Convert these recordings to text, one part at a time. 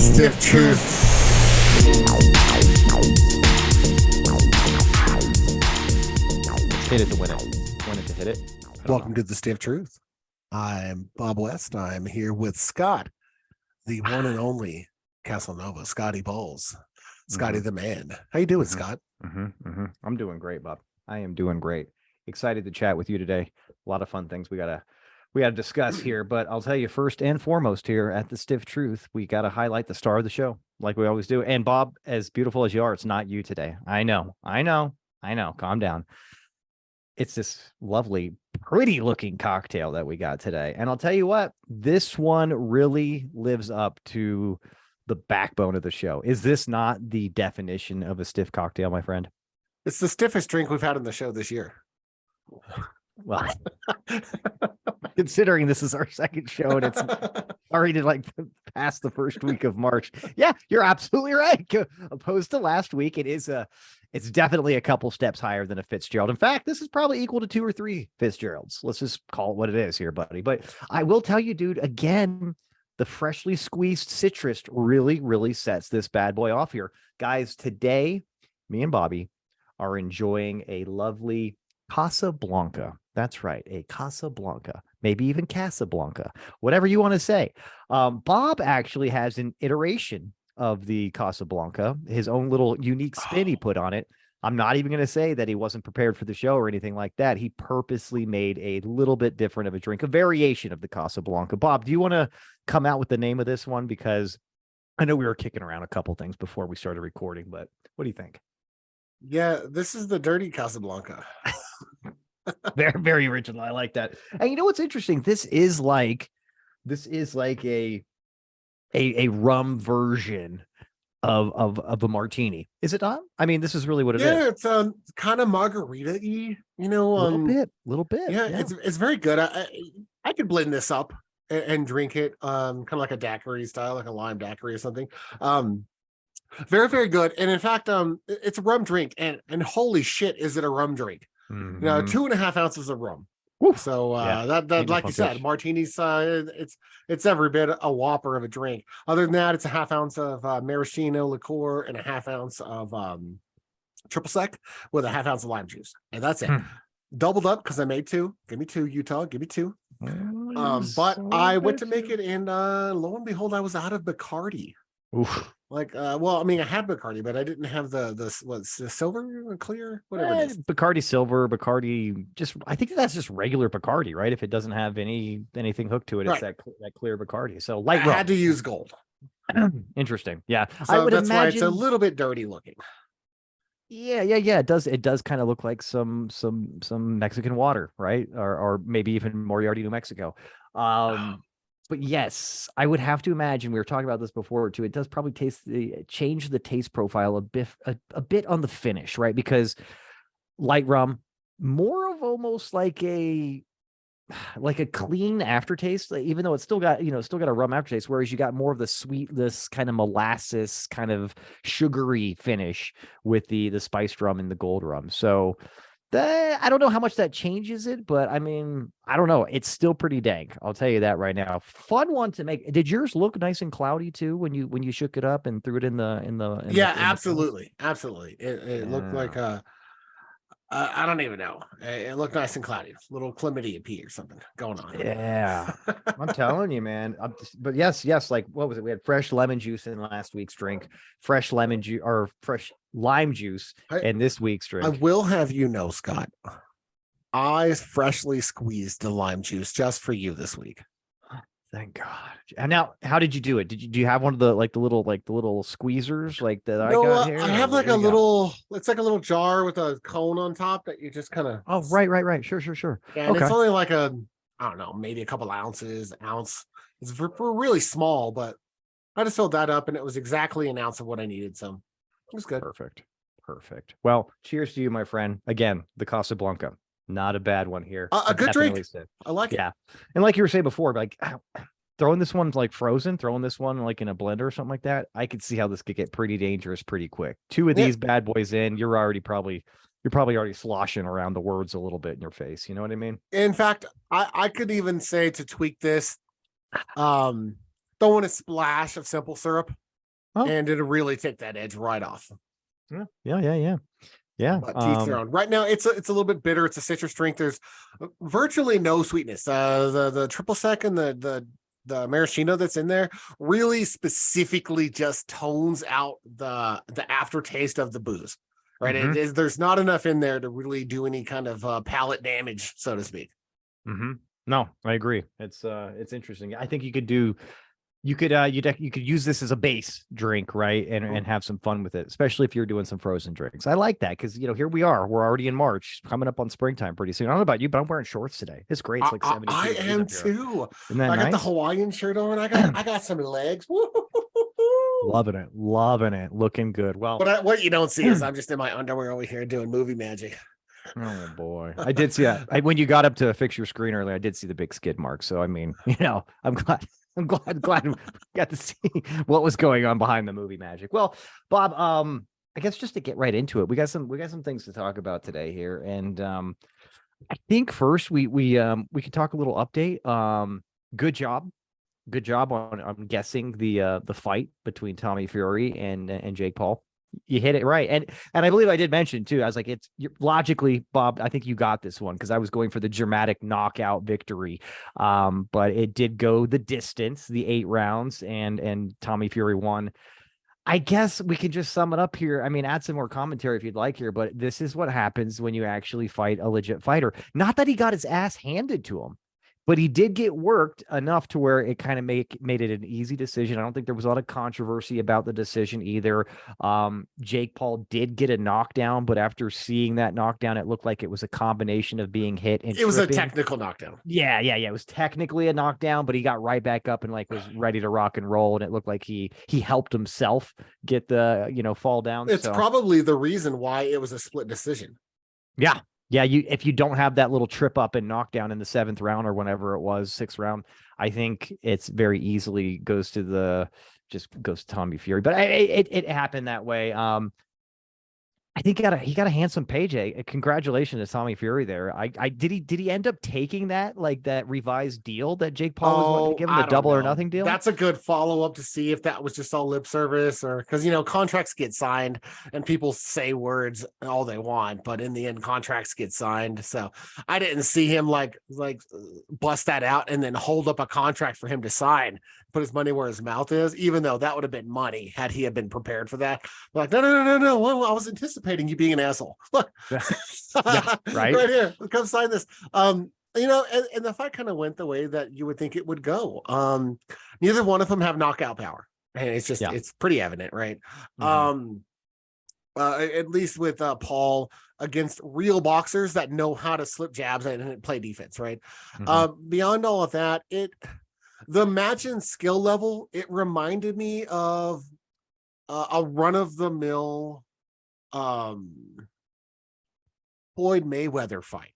Stiff Truth. Hit it to win it. Win it to hit it. Welcome to the Stiff Truth. I'm Bob West. I'm here with Scott, the one and only Casanova, Scotty Bowles, Scotty the man. How you doing, Scott? I'm doing great, Bob. I am doing great. Excited to chat with you today. A lot of fun things we gotta discuss here. But I'll tell you first and foremost here at the Stiff Truth, we gotta highlight the star of the show, like we always do. And Bob, as beautiful as you are, it's not you today. I know. Calm down. It's this lovely, pretty looking cocktail that we got today. And I'll tell you what, this one really lives up to the backbone of the show. Is this not the definition of a stiff cocktail, my friend? It's the stiffest drink we've had on the show this year. Well, considering this is our second show and it's already past the first week of March. Yeah, you're absolutely right. Opposed to last week, it's definitely a couple steps higher than a Fitzgerald. In fact, this is probably equal to 2 or 3 Fitzgeralds. Let's just call it what it is here, buddy. But I will tell you, dude, again, the freshly squeezed citrus really, really sets this bad boy off here. Guys, today, me and Bobby are enjoying a lovely Casablanca. That's right, a Casablanca, maybe even Casablanca, whatever you want to say. Bob actually has an iteration of the Casablanca, his own little unique spin he put on it. I'm not even going to say that he wasn't prepared for the show or anything like that. He purposely made a little bit different of a drink, a variation of the Casablanca. Bob, do you want to come out with the name of this one? Because I know we were kicking around a couple things before we started recording, but what do you think? Yeah, this is the dirty Casablanca. Very, very original. I like that. And you know what's interesting? This is like a rum version of a martini. Is it not? I mean, this is really what it is. Yeah, it's kind of margarita-y, you know. Little bit. Yeah, it's very good. I could blend this up and drink it kind of like a daiquiri style, like a lime daiquiri or something. Very, very good. And in fact, it's a rum drink, and holy shit, is it a rum drink? You know, 2.5 ounces of rum. Oof. So Yeah. that like you said, martinis, it's every bit a whopper of a drink. Other than that, it's a 1/2 ounce of maraschino liqueur and a 1/2 ounce of triple sec with a 1/2 ounce of lime juice, and that's it. Doubled up because I made 2. Give me 2, Utah. Give me 2. But I went to make it, and lo and behold, I was out of Bacardi. Oof. Well, I mean, I had Bacardi, but I didn't have the silver, clear, whatever it is. Bacardi silver, Bacardi. I think that's just regular Bacardi, right? If it doesn't have anything hooked to it, it's that clear Bacardi. So light rum. I had to use gold. Interesting. Yeah, so I would that's imagine why it's a little bit dirty looking. Yeah. It does kind of look like some Mexican water, right? Or maybe even Moriarty, New Mexico. But yes, I would have to imagine, we were talking about this before too, it does probably change the taste profile a bit on the finish, right? Because light rum, more of almost like a clean aftertaste, even though it's still got a rum aftertaste, whereas you got more of the sweetness, kind of molasses, kind of sugary finish with the spiced rum and the gold rum. So I don't know how much that changes it, but I mean, I don't know. It's still pretty dank. I'll tell you that right now. Fun one to make. Did yours look nice and cloudy too when you shook it up and threw it in the? Yeah, absolutely. It looked like I don't even know. It looked nice and cloudy. A little chlamydia pee or something going on. Yeah, I'm telling you, man. But yes. Like, what was it? We had fresh lemon juice in last week's drink, fresh lemon juice or fresh lime juice in this week's drink. I will have you know, Scott, I freshly squeezed the lime juice just for you this week. Thank God. And now, how did you do it? Do you have one of the little squeezers like that I got here? I have like it's like a little jar with a cone on top that you just kind of. Oh, right. Sure. Yeah, and it's only like I don't know, maybe a couple ounces, ounce. It's for really small, but I just filled that up and it was exactly an ounce of what I needed. So it was good. Perfect. Well, cheers to you, my friend. Again, the Casablanca. Not a bad one here. A good drink. I like it. Yeah. And like you were saying before, like throwing this one like frozen, throwing this one like in a blender or something like that, I could see how this could get pretty dangerous pretty quick. 2 of these bad boys in, you're probably already sloshing around the words a little bit in your face. You know what I mean? In fact, I could even say to tweak this, throwing a splash of simple syrup Oh. and it'll really take that edge right off. Yeah. But teach their own. Right now, it's a little bit bitter. It's a citrus drink. There's virtually no sweetness. The triple sec and the maraschino that's in there really specifically just tones out the aftertaste of the booze. Right, there's not enough in there to really do any kind of palate damage, so to speak. No, I agree. It's interesting. I think you could use this as a base drink, right? And have some fun with it, especially if you're doing some frozen drinks. I like that because here we are. We're already in March, coming up on springtime pretty soon. I don't know about you, but I'm wearing shorts today. It's great. It's like 70. I am too. Isn't that I got nice? the Hawaiian shirt on. I got some legs. Loving it. Looking good. Well, but what you don't see is I'm just in my underwear over here doing movie magic. Oh boy, I did see that. When you got up to fix your screen earlier, I did see the big skid mark. So I mean, I'm glad we got to see what was going on behind the movie magic. Well, Bob, I guess just to get right into it, we got some things to talk about today here, and I think first we could talk a little update. Good job on I'm guessing the fight between Tommy Fury and Jake Paul. You hit it right, and I believe I did mention too. I was like, logically, Bob. I think you got this one because I was going for the dramatic knockout victory, but it did go the distance, the 8 rounds, and Tommy Fury won. I guess we can just sum it up here. I mean, add some more commentary if you'd like here, but this is what happens when you actually fight a legit fighter. Not that he got his ass handed to him, but he did get worked enough to where it kind of made it an easy decision. I don't think there was a lot of controversy about the decision either. Jake Paul did get a knockdown, but after seeing that knockdown, it looked like it was a combination of being hit and it was a technical knockdown. Yeah. It was technically a knockdown, but he got right back up and was ready to rock and roll. And it looked like he helped himself get the fall down. It's probably the reason why it was a split decision. Yeah. Yeah, if you don't have that little trip up and knockdown in the 7th round or whenever it was, 6th round, I think it's very easily goes to Tommy Fury. But it happened that way. I think he got a handsome paycheck. Congratulations to Tommy Fury there. Did he end up taking that revised deal that Jake Paul was wanting to give him, the double or nothing deal? That's a good follow-up to see if that was just all lip service, or because contracts get signed and people say words all they want, but in the end contracts get signed. So I didn't see him like bust that out and then hold up a contract for him to sign, put his money where his mouth is, even though that would have been money had he been prepared for that. Like, no. Well, I was anticipating you being an asshole. Look, yeah, right here, come sign this. And the fight kind of went the way that you would think it would go. Neither one of them have knockout power, and it's just it's pretty evident, right? At least with Paul against real boxers that know how to slip jabs and play defense, right? Beyond all of that, the match and skill level, it reminded me of a run-of-the-mill Floyd Mayweather fight.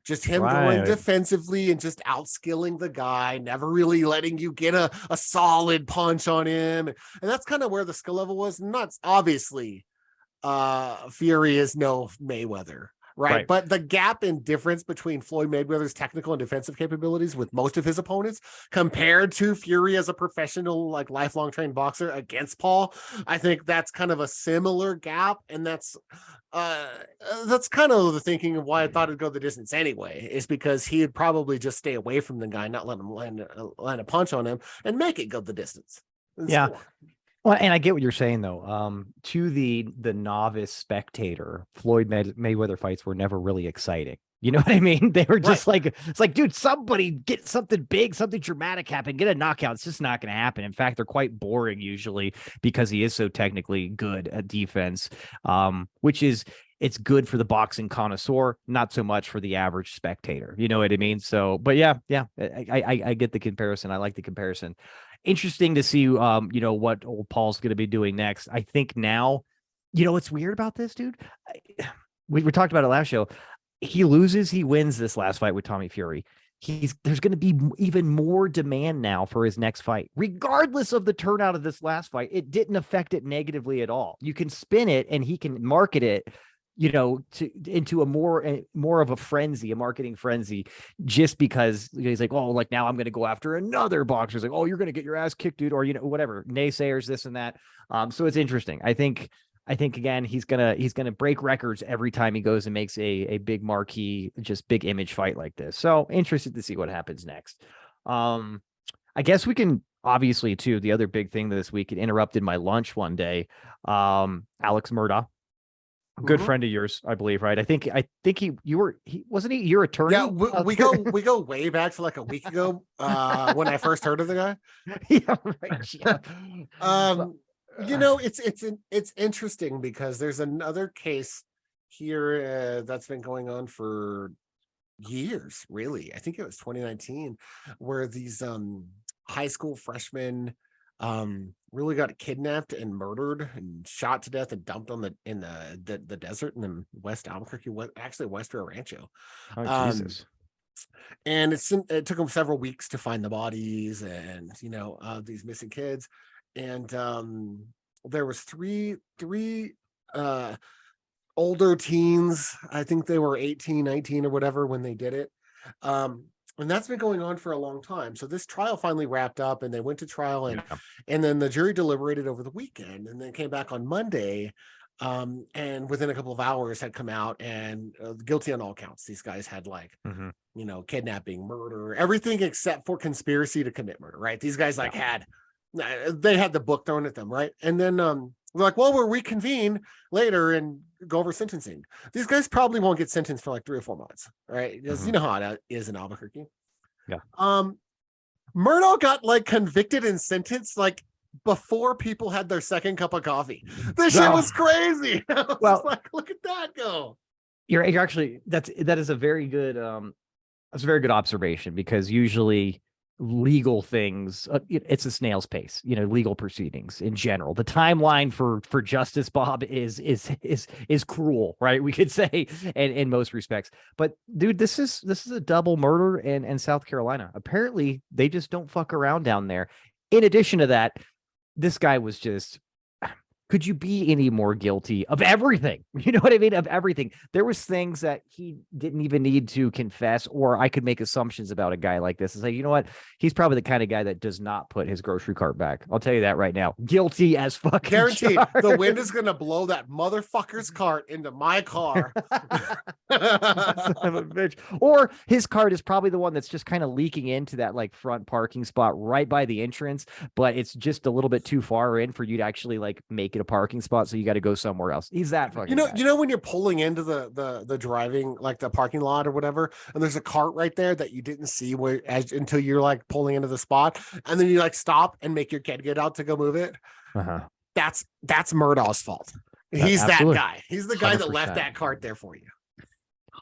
Just him going defensively and just outskilling the guy, never really letting you get a solid punch on him. And that's kind of where the skill level was. Not obviously Fury is no Mayweather. Right. But the gap in difference between Floyd Mayweather's technical and defensive capabilities with most of his opponents compared to Fury as a professional, lifelong trained boxer against Paul, I think that's kind of a similar gap. And that's kind of the thinking of why I thought it'd go the distance anyway, is because he'd probably just stay away from the guy, not let him land a punch on him and make it go the distance. Yeah. Well, and I get what you're saying, though. To the novice spectator, Floyd Mayweather fights were never really exciting. You know what I mean? They were just it's like, dude, somebody get something big, something dramatic happen, get a knockout. It's just not going to happen. In fact, they're quite boring usually because he is so technically good at defense, it's good for the boxing connoisseur, not so much for the average spectator. You know what I mean? So, but yeah, I get the comparison. I like the comparison. Interesting to see, what old Paul's going to be doing next. I think now, what's weird about this, dude? We talked about it last show. He loses, he wins this last fight with Tommy Fury. There's going to be even more demand now for his next fight, regardless of the turnout of this last fight. It didn't affect it negatively at all. You can spin it and he can market it into a more of a frenzy, a marketing frenzy, just because he's like, oh, like now I'm going to go after another boxer. It's like, oh, you're going to get your ass kicked, dude, or whatever, naysayers, this and that. So it's interesting. I think again, he's gonna break records every time he goes and makes a big marquee, just big image fight like this. So interested to see what happens next. I guess we can obviously too. The other big thing this week, it interrupted my lunch one day. Alex Murdaugh. Good friend of yours, I believe, right? I think he wasn't he your attorney? Yeah, we go way back to like a week ago when I first heard of the guy. Yeah, right. Yeah. It's interesting because there's another case here that's been going on for years, really. I think it was 2019, where these high school freshmen really got kidnapped and murdered and shot to death and dumped on in the desert in the West Albuquerque, West Rio Rancho. Oh, Jesus. And it took them several weeks to find the bodies and these missing kids. And there was three older teens. I think they were 18, 19 or whatever when they did it. And that's been going on for a long time. So this trial finally wrapped up and they went to trial and then the jury deliberated over the weekend and then came back on Monday. And within a couple of hours had come out and guilty on all counts. These guys had kidnapping, murder, everything except for conspiracy to commit murder, right? These guys had the book thrown at them, right? And then they're like, well, we'll reconvene later and go over sentencing. These guys probably won't get sentenced for like 3 or 4 months, right? Because you know how it is in Albuquerque. Yeah. Murdaugh got convicted and sentenced before people had their second cup of coffee. This shit was crazy. Look at that go. You're actually that is a very good that's a very good observation, because usually legal things, it's a snail's pace, legal proceedings in general. The timeline for justice, Bob, is cruel, right? We could say in most respects. But dude, this is a double murder in South Carolina. Apparently they just don't fuck around down there. In addition to that, this guy was just, could you be any more guilty of everything? You know what I mean? Of everything. There was things that he didn't even need to confess, or I could make assumptions about a guy like this and say, you know what? He's probably the kind of guy that does not put his grocery cart back. I'll tell you that right now. Guilty as fucking guaranteed. charged. The wind is going to blow that motherfucker's cart into my car. Son of a bitch. Or his cart is probably the one that's just kind of leaking into that front parking spot right by the entrance, but it's just a little bit too far in for you to actually make it a parking spot, so you got to go somewhere else. He's that fucking guy. When you're pulling into the driving, the parking lot or whatever, and there's a cart right there that you didn't see until you're pulling into the spot, and then you stop and make your kid get out to go move it. That's Murdaugh's fault. He's absolutely. That guy. He's the guy 100%. That left that cart there for you.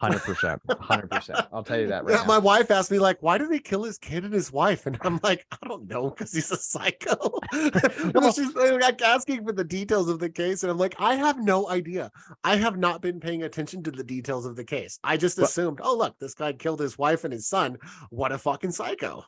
100%. I'll tell you that right now. My wife asked me why did he kill his kid and his wife? And I'm like, I don't know, because he's a psycho. She's asking for the details of the case. And I'm like, I have no idea. I have not been paying attention to the details of the case. I just assumed, oh, look, this guy killed his wife and his son. What a fucking psycho.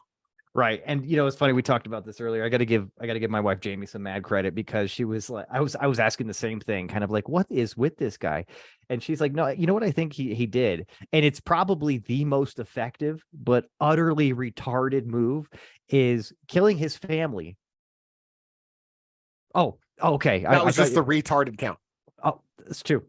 Right. And it's funny, we talked about this earlier. I gotta give my wife Jamie some mad credit, because she was I was asking the same thing, kind of what is with this guy? And she's like, no, you know what I think he did? And it's probably the most effective but utterly retarded move, is killing his family. Oh, okay. That was just the retarded count. Oh, it's true.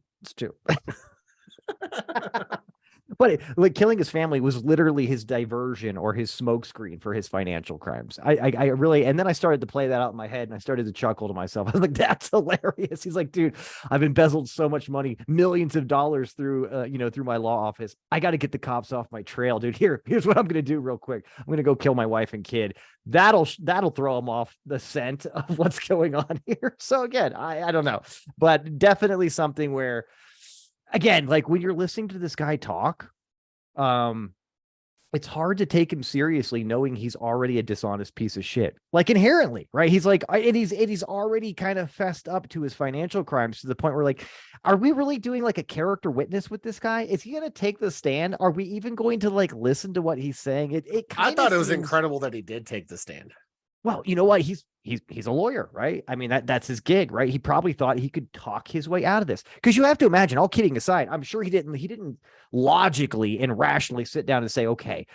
But killing his family was literally his diversion or his smokescreen for his financial crimes. I really, and then I started to play that out in my head and I started to chuckle to myself. I was like, that's hilarious. He's like, dude, I've embezzled so much money, millions of dollars through my law office. I got to get the cops off my trail, dude. Here's what I'm going to do real quick. I'm going to go kill my wife and kid. That'll throw him off the scent of what's going on here. So again, I don't know, but definitely something where, again, when you're listening to this guy talk, it's hard to take him seriously knowing he's already a dishonest piece of shit. Inherently, right? He's and he's already kind of fessed up to his financial crimes to the point where are we really doing a character witness with this guy? Is he going to take the stand? Are we even going to listen to what he's saying? I thought it was incredible that he did take the stand. Well, you know what? He's a lawyer, right? I mean, that's his gig, right? He probably thought he could talk his way out of this. Because you have to imagine, all kidding aside, I'm sure he didn't logically and rationally sit down and say, okay,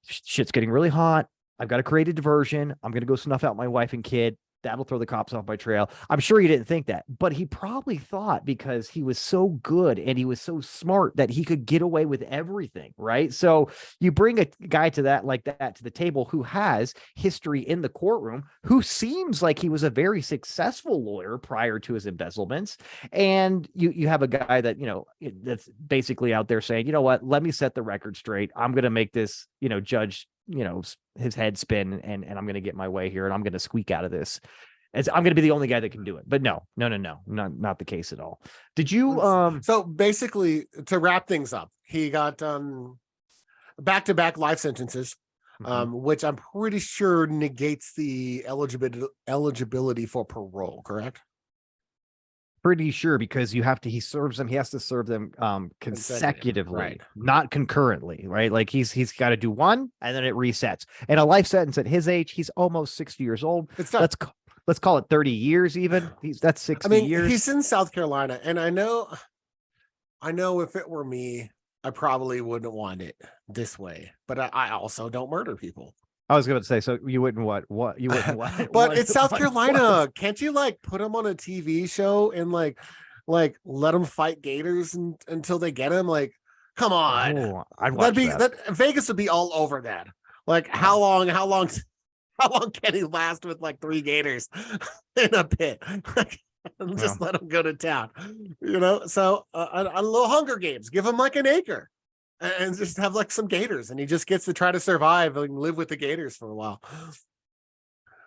shit's getting really hot. I've got to create a diversion. I'm going to go snuff out my wife and kid. That'll throw the cops off my trail. I'm sure he didn't think that, but he probably thought, because he was so good and he was so smart, that he could get away with everything, right? So you bring a guy to that, like that, to the table, who has history in the courtroom, who seems like he was a very successful lawyer prior to his embezzlements, and you have a guy that, that's basically out there saying, you know what, let me set the record straight. I'm going to make this, judge, his head spin, and I'm going to get my way here, and I'm going to squeak out of this. As I'm going to be the only guy that can do it. But no, not the case at all. Did you So basically, to wrap things up, he got back-to-back life sentences, which I'm pretty sure negates the eligibility for parole, correct? Pretty sure, because he has to serve them consecutively, right, not concurrently, right? Like he's got to do one and then it resets. And a life sentence at his age, he's almost 60 years old. It's not, let's call it 30 years even. That's 60 years. He's in South Carolina, and I know if it were me, I probably wouldn't want it this way, but I also don't murder people. I was going to say, so you wouldn't what you wouldn't what? But it's South Carolina. Can't you put them on a TV show and like let them fight gators until they get him? Like, come on. Oh, I'd watch that. Vegas would be all over that. Like, how long can he last with 3 gators in a pit? Just let him go to town, So a little Hunger Games, give him an acre. And just have some gators, and he just gets to try to survive and live with the gators for a while.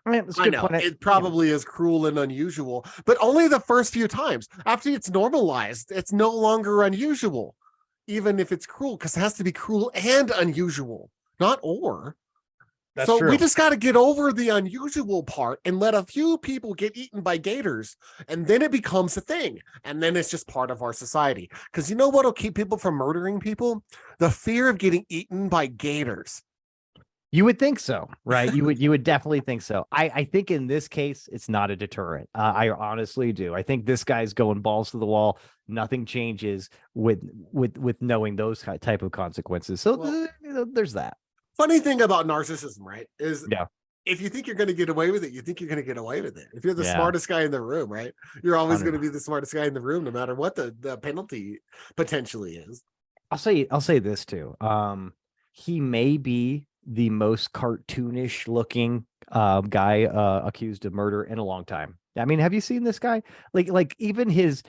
I know it probably is cruel and unusual, but only the first few times. After it's normalized, it's no longer unusual, even if it's cruel, because it has to be cruel and unusual, not or. That's true. We just got to get over the unusual part and let a few people get eaten by gators, and then it becomes a thing, and then it's just part of our society. Because you know what'll keep people from murdering people? The fear of getting eaten by gators. You would think so, right? You would definitely think so. I think in this case, it's not a deterrent. I honestly do. I think this guy's going balls to the wall. Nothing changes with knowing those type of consequences. So there's that. Funny thing about narcissism, right, is if you think you're going to get away with it, you think you're going to get away with it. If you're the smartest guy in the room, right, you're always going to be the smartest guy in the room, no matter what the penalty potentially is. I'll say this too. He may be the most cartoonish looking guy accused of murder in a long time. I mean, have you seen this guy? Like even his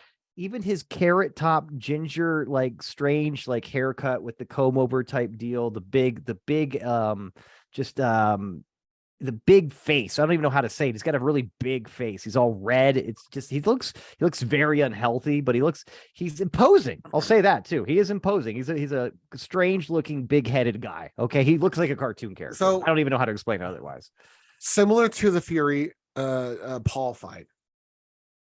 carrot top ginger, strange, haircut with the comb over type deal, the big the big face. I don't even know how to say it. He's got a really big face. He's all red. It's just, he looks very unhealthy, but he's imposing. I'll say that too. He is imposing. He's a strange looking, big headed guy. Okay. He looks like a cartoon character. So I don't even know how to explain it otherwise. Similar to the Fury, Paul fight.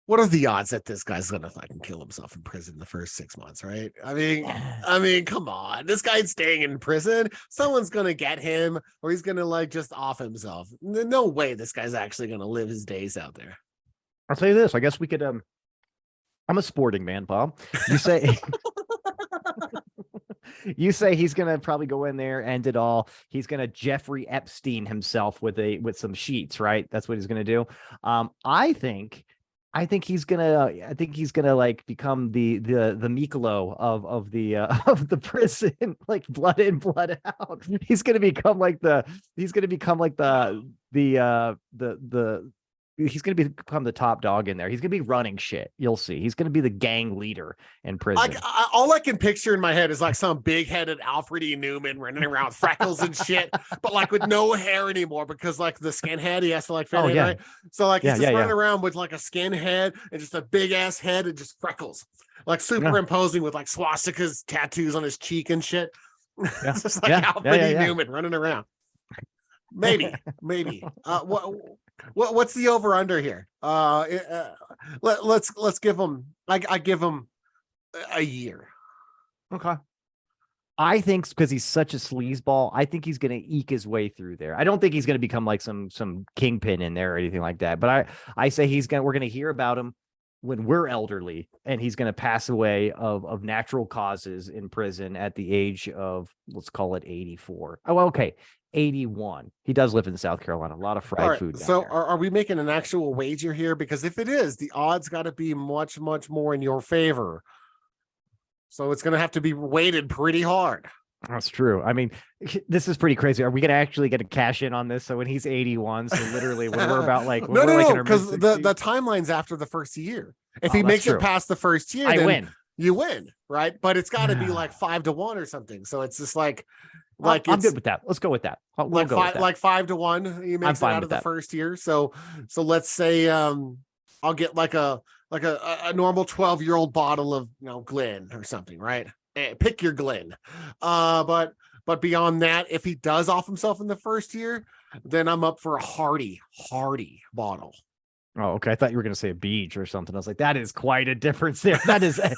What are the odds that this guy's gonna fucking kill himself in prison the first 6 months, right? I mean, come on. This guy's staying in prison. Someone's gonna get him, or he's gonna just off himself. No way this guy's actually gonna live his days out there. I'll tell you this. I guess we could I'm a sporting man, Bob. You say you say he's gonna probably go in there, end it all. He's gonna Jeffrey Epstein himself with some sheets, right? That's what he's gonna do. I think he's gonna become the Mikolo of the prison, blood in, blood out. He's gonna become the top dog in there. He's gonna be running shit. You'll see. He's gonna be the gang leader in prison. All I can picture in my head is some big-headed Alfred E. Newman running around with freckles and shit, but with no hair anymore because the skinhead he has to fit in, right? So he's just running around with a skinhead and just a big ass head and just freckles, superimposing with swastikas tattoos on his cheek and shit. It's just Alfred E. Newman running around. Maybe. What's the over under here? Let's give him. I give him a year. Okay. I think because he's such a sleazeball, I think he's going to eke his way through there. I don't think he's going to become like some kingpin in there or anything like that. But I say we're going to hear about him when we're elderly, and he's going to pass away of natural causes in prison at the age of, let's call it 84. Oh, okay. 81. He does live in South Carolina. A lot of fried food down So there. are we making an actual wager here? Because if it is, the odds got to be much, much more in your favor. So it's going to have to be weighted pretty hard. That's true. I mean, this is pretty crazy. Are we going to actually get a cash in on this? So when he's 81, so literally when we're about like, no, because the timeline's after the first year. If he makes it past the first year, then win. You win, right? But it's got to be like 5-1 or something. So it's just like I'm good with that. Let's go with that. We'll go with that. Like 5-1. He makes it out of the first year. So let's say I'll get like a normal 12-year-old bottle of Glen or something, right? Pick your Glen. But beyond that, if he does off himself in the first year, then I'm up for a hearty bottle. Oh, okay. I thought you were going to say a beach or something. I was like, that is quite a difference there. That is a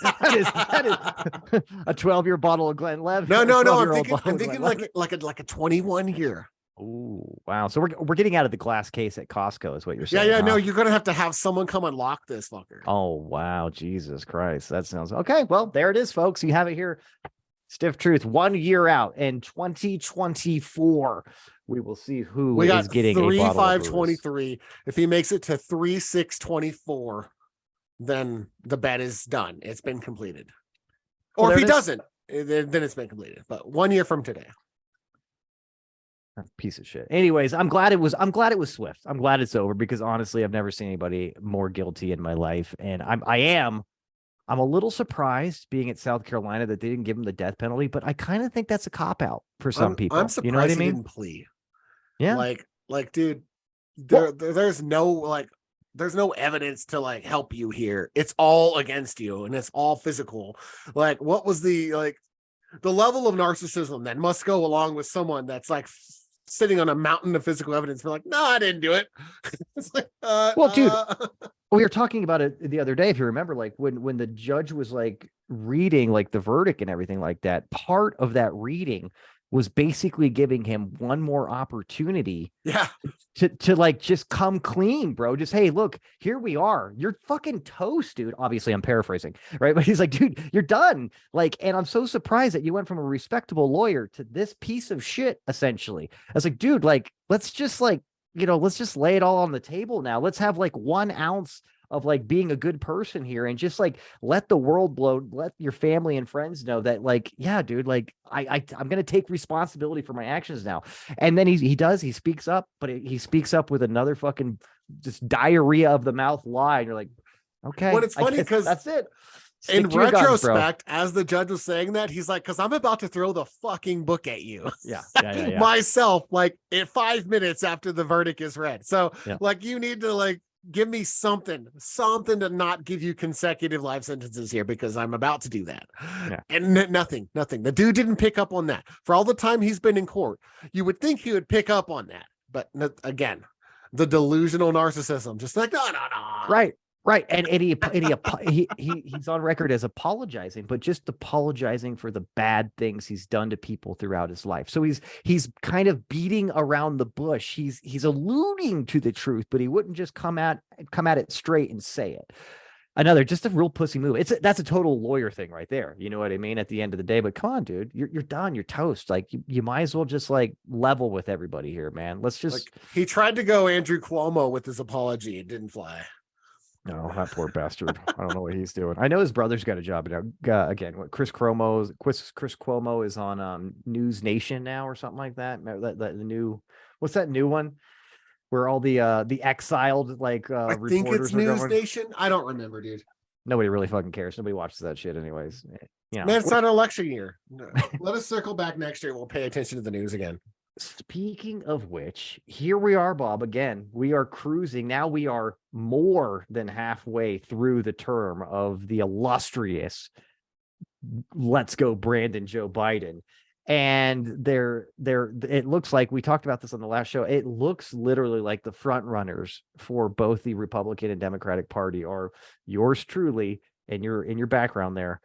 12-year bottle of Glen Lev. No. I'm thinking like a 21 year. Oh, wow. So we're getting out of the glass case at Costco is what you're saying. Yeah. No, you're going to have someone come unlock this fucker. Oh, wow. Jesus Christ. That sounds okay. Well, there it is, folks. You have it here. Stiff truth. 1 year out in 2024. We will see who is getting 3-5-23. If he makes it to 3-6-24, then the bet is done. It's been completed. Or if he doesn't, then it's been completed. But 1 year from today. Piece of shit. Anyways, I'm glad it was swift. I'm glad it's over because honestly, I've never seen anybody more guilty in my life. And I'm a little surprised being at South Carolina that they didn't give him the death penalty, but I kind of think that's a cop out for some people. I'm surprised you know what I mean? He didn't plea. Yeah. Like, dude, there's no evidence to like help you here. It's all against you and it's all physical. Like, what was the level of narcissism that must go along with someone that's like sitting on a mountain of physical evidence? We're like, no, I didn't do it. It's like, well, dude, we were talking about it the other day. If you remember, like when the judge was like reading like the verdict and everything like that, part of that reading was basically giving him one more opportunity to like just come clean, bro. Just, hey, look, here we are. You're fucking toast, dude. Obviously, I'm paraphrasing, right? But he's like, dude, you're done. Like, and I'm so surprised that you went from a respectable lawyer to this piece of shit, essentially. I was like, dude, like, let's just like, let's just lay it all on the table now. Let's have like 1 ounce of like being a good person here and just like let the world let your family and friends know that like, yeah, dude, like I'm going to take responsibility for my actions now. And then he speaks up, but he speaks up with another fucking just diarrhea of the mouth lie. And you're like, okay. Well, it's funny because that's it. In retrospect, as the judge was saying that, he's like, because I'm about to throw the fucking book at you. Yeah. Myself, like in 5 minutes after the verdict is read. So like, you need to like, give me something to not give you consecutive life sentences here because I'm about to do that. Yeah. And nothing. The dude didn't pick up on that. For all the time he's been in court, you would think he would pick up on that. But again, the delusional narcissism, just like, no. Right. And he's on record as apologizing, but just apologizing for the bad things he's done to people throughout his life. So he's kind of beating around the bush. He's alluding to the truth, but he wouldn't just come at it straight and say it. Just a real pussy move. That's a total lawyer thing right there. You know what I mean? At the end of the day, but come on, dude, you're done. You're toast. Like you might as well just like level with everybody here, man. Let's just. Like, he tried to go Andrew Cuomo with his apology. It didn't fly. No, that poor bastard. I don't know what he's doing. I know his brother's got a job now. Again, Chris Cuomo is on News Nation now or something like that. The new, what's that new one? Where all the exiled like I think it's News Nation. I don't remember, dude. Nobody really fucking cares. Nobody watches that shit anyways. Man, it's not an election year. Let us circle back next year. We'll pay attention to the news again. Speaking of which, here we are, Bob. Again, we are cruising. Now we are more than halfway through the term of the illustrious Let's Go Brandon Joe Biden. And it looks like, we talked about this on the last show, it looks literally like the front runners for both the Republican and Democratic Party are yours truly, and you're in your background there,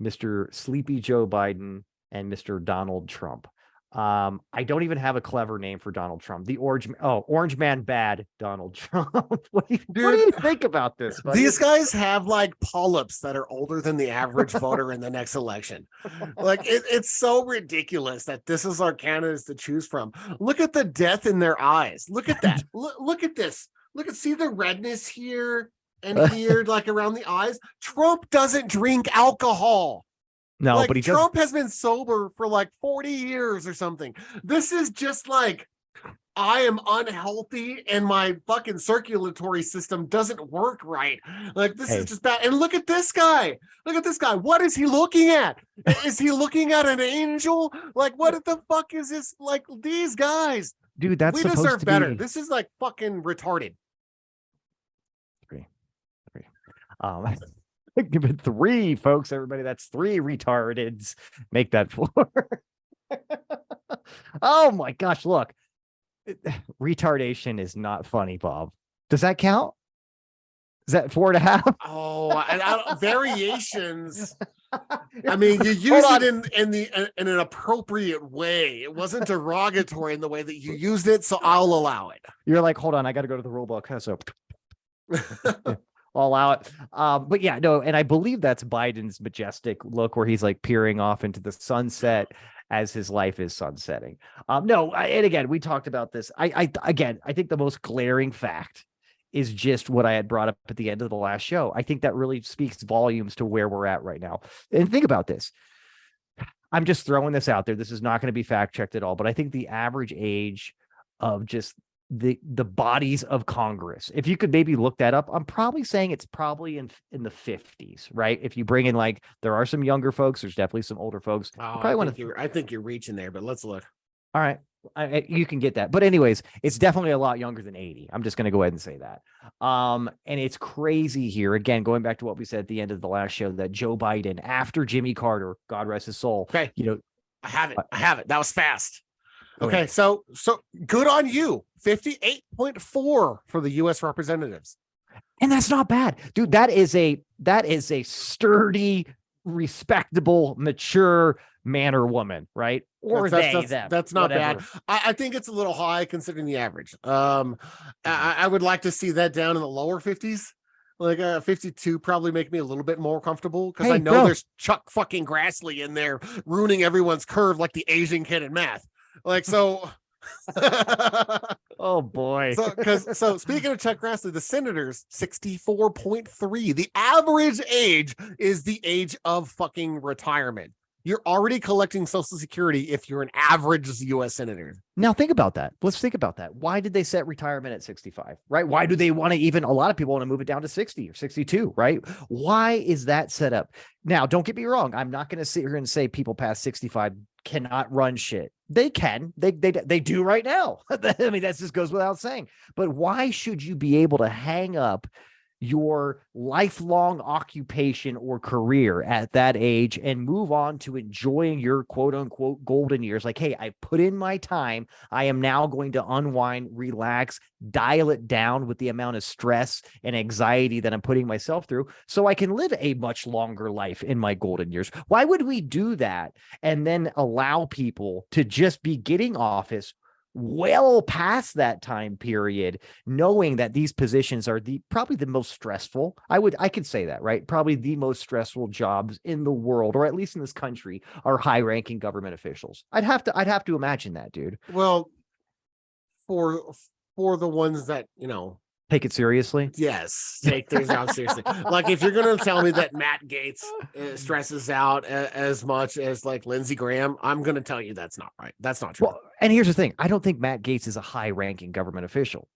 Mr. Sleepy Joe Biden and Mr. Donald Trump. I don't even have a clever name for Donald Trump. The Orange Man Bad Donald Trump. What do you think about this, buddy? These guys have like polyps that are older than the average voter in the next election. Like it's so ridiculous that this is our candidates to choose from. Look at the death in their eyes. Look at that. Look at this. See the redness here and here, like around the eyes. Trump doesn't drink alcohol. No, like, but Trump has been sober for like 40 years or something. This is just like, I am unhealthy and my fucking circulatory system doesn't work right. Like, this is just bad. And look at this guy. What is he looking at? Is he looking at an angel? Like, what the fuck is this? Like, these guys. Dude, we deserve better. This is like fucking retarded. Three. Give it 3, folks. Everybody, that's 3 retardeds. Make that 4. Oh my gosh, look. Retardation is not funny, Bob. Does that count? Is that 4.5? Oh, variations. I mean, you use it in an appropriate way. It wasn't derogatory in the way that you used it, so I'll allow it. You're like, hold on, I got to go to the rule book. So I'll allow it. But yeah, no, and I believe that's Biden's majestic look where he's like peering off into the sunset as his life is sunsetting. And again, we talked about this. I think the most glaring fact is just what I had brought up at the end of the last show. I think that really speaks volumes to where we're at right now. And think about this. I'm just throwing this out there. This is not going to be fact checked at all, but I think the average age of just the bodies of Congress, if you could maybe look that up, I'm probably saying it's probably in the 50s, right? If you bring in, like, there are some younger folks, there's definitely some older folks. I think you're reaching there, but let's look. All right. You can get that. But anyways, it's definitely a lot younger than 80. I'm just going to go ahead and say that. And it's crazy here. Again, going back to what we said at the end of the last show, that Joe Biden, after Jimmy Carter, God rest his soul. Okay. I have it. That was fast. Okay. So good on you. 58.4 for the U.S. representatives. And that's not bad, dude. That is a sturdy, respectable, mature man or woman, right? Or that's not whatever. bad. I think it's a little high considering the average. I would like to see that down in the lower 50s. Like 52 probably make me a little bit more comfortable because I know there's Chuck fucking Grassley in there ruining everyone's curve like the Asian kid in math. Like, so. Oh boy. So speaking of Chuck Grassley, the senators 64.3. The average age is the age of fucking retirement. You're already collecting Social Security if you're an average U.S. senator. Now think about that. Let's think about that. Why did they set retirement at 65, right? Why do they want to a lot of people want to move it down to 60 or 62, right? Why is that set up? Now, don't get me wrong. I'm not going to sit here and say people past 65 cannot run shit. They can. They do right now. I mean, that just goes without saying. But why should you be able to hang up your lifelong occupation or career at that age and move on to enjoying your quote unquote golden years? Like, hey, I put in my time. I am now going to unwind, relax, dial it down with the amount of stress and anxiety that I'm putting myself through so I can live a much longer life in my golden years. Why would we do that and then allow people to just be getting office well past that time period, knowing that these positions are probably the most stressful? I could say that, right? Probably the most stressful jobs in the world, or at least in this country, are high-ranking government officials. I'd have to imagine that, dude. Well, for the ones that, take it seriously. Yes, take their job seriously. Like, if you're going to tell me that Matt Gaetz stresses out as much as like Lindsey Graham, I'm going to tell you that's not right. That's not true. Well, and here's the thing. I don't think Matt Gaetz is a high-ranking government official.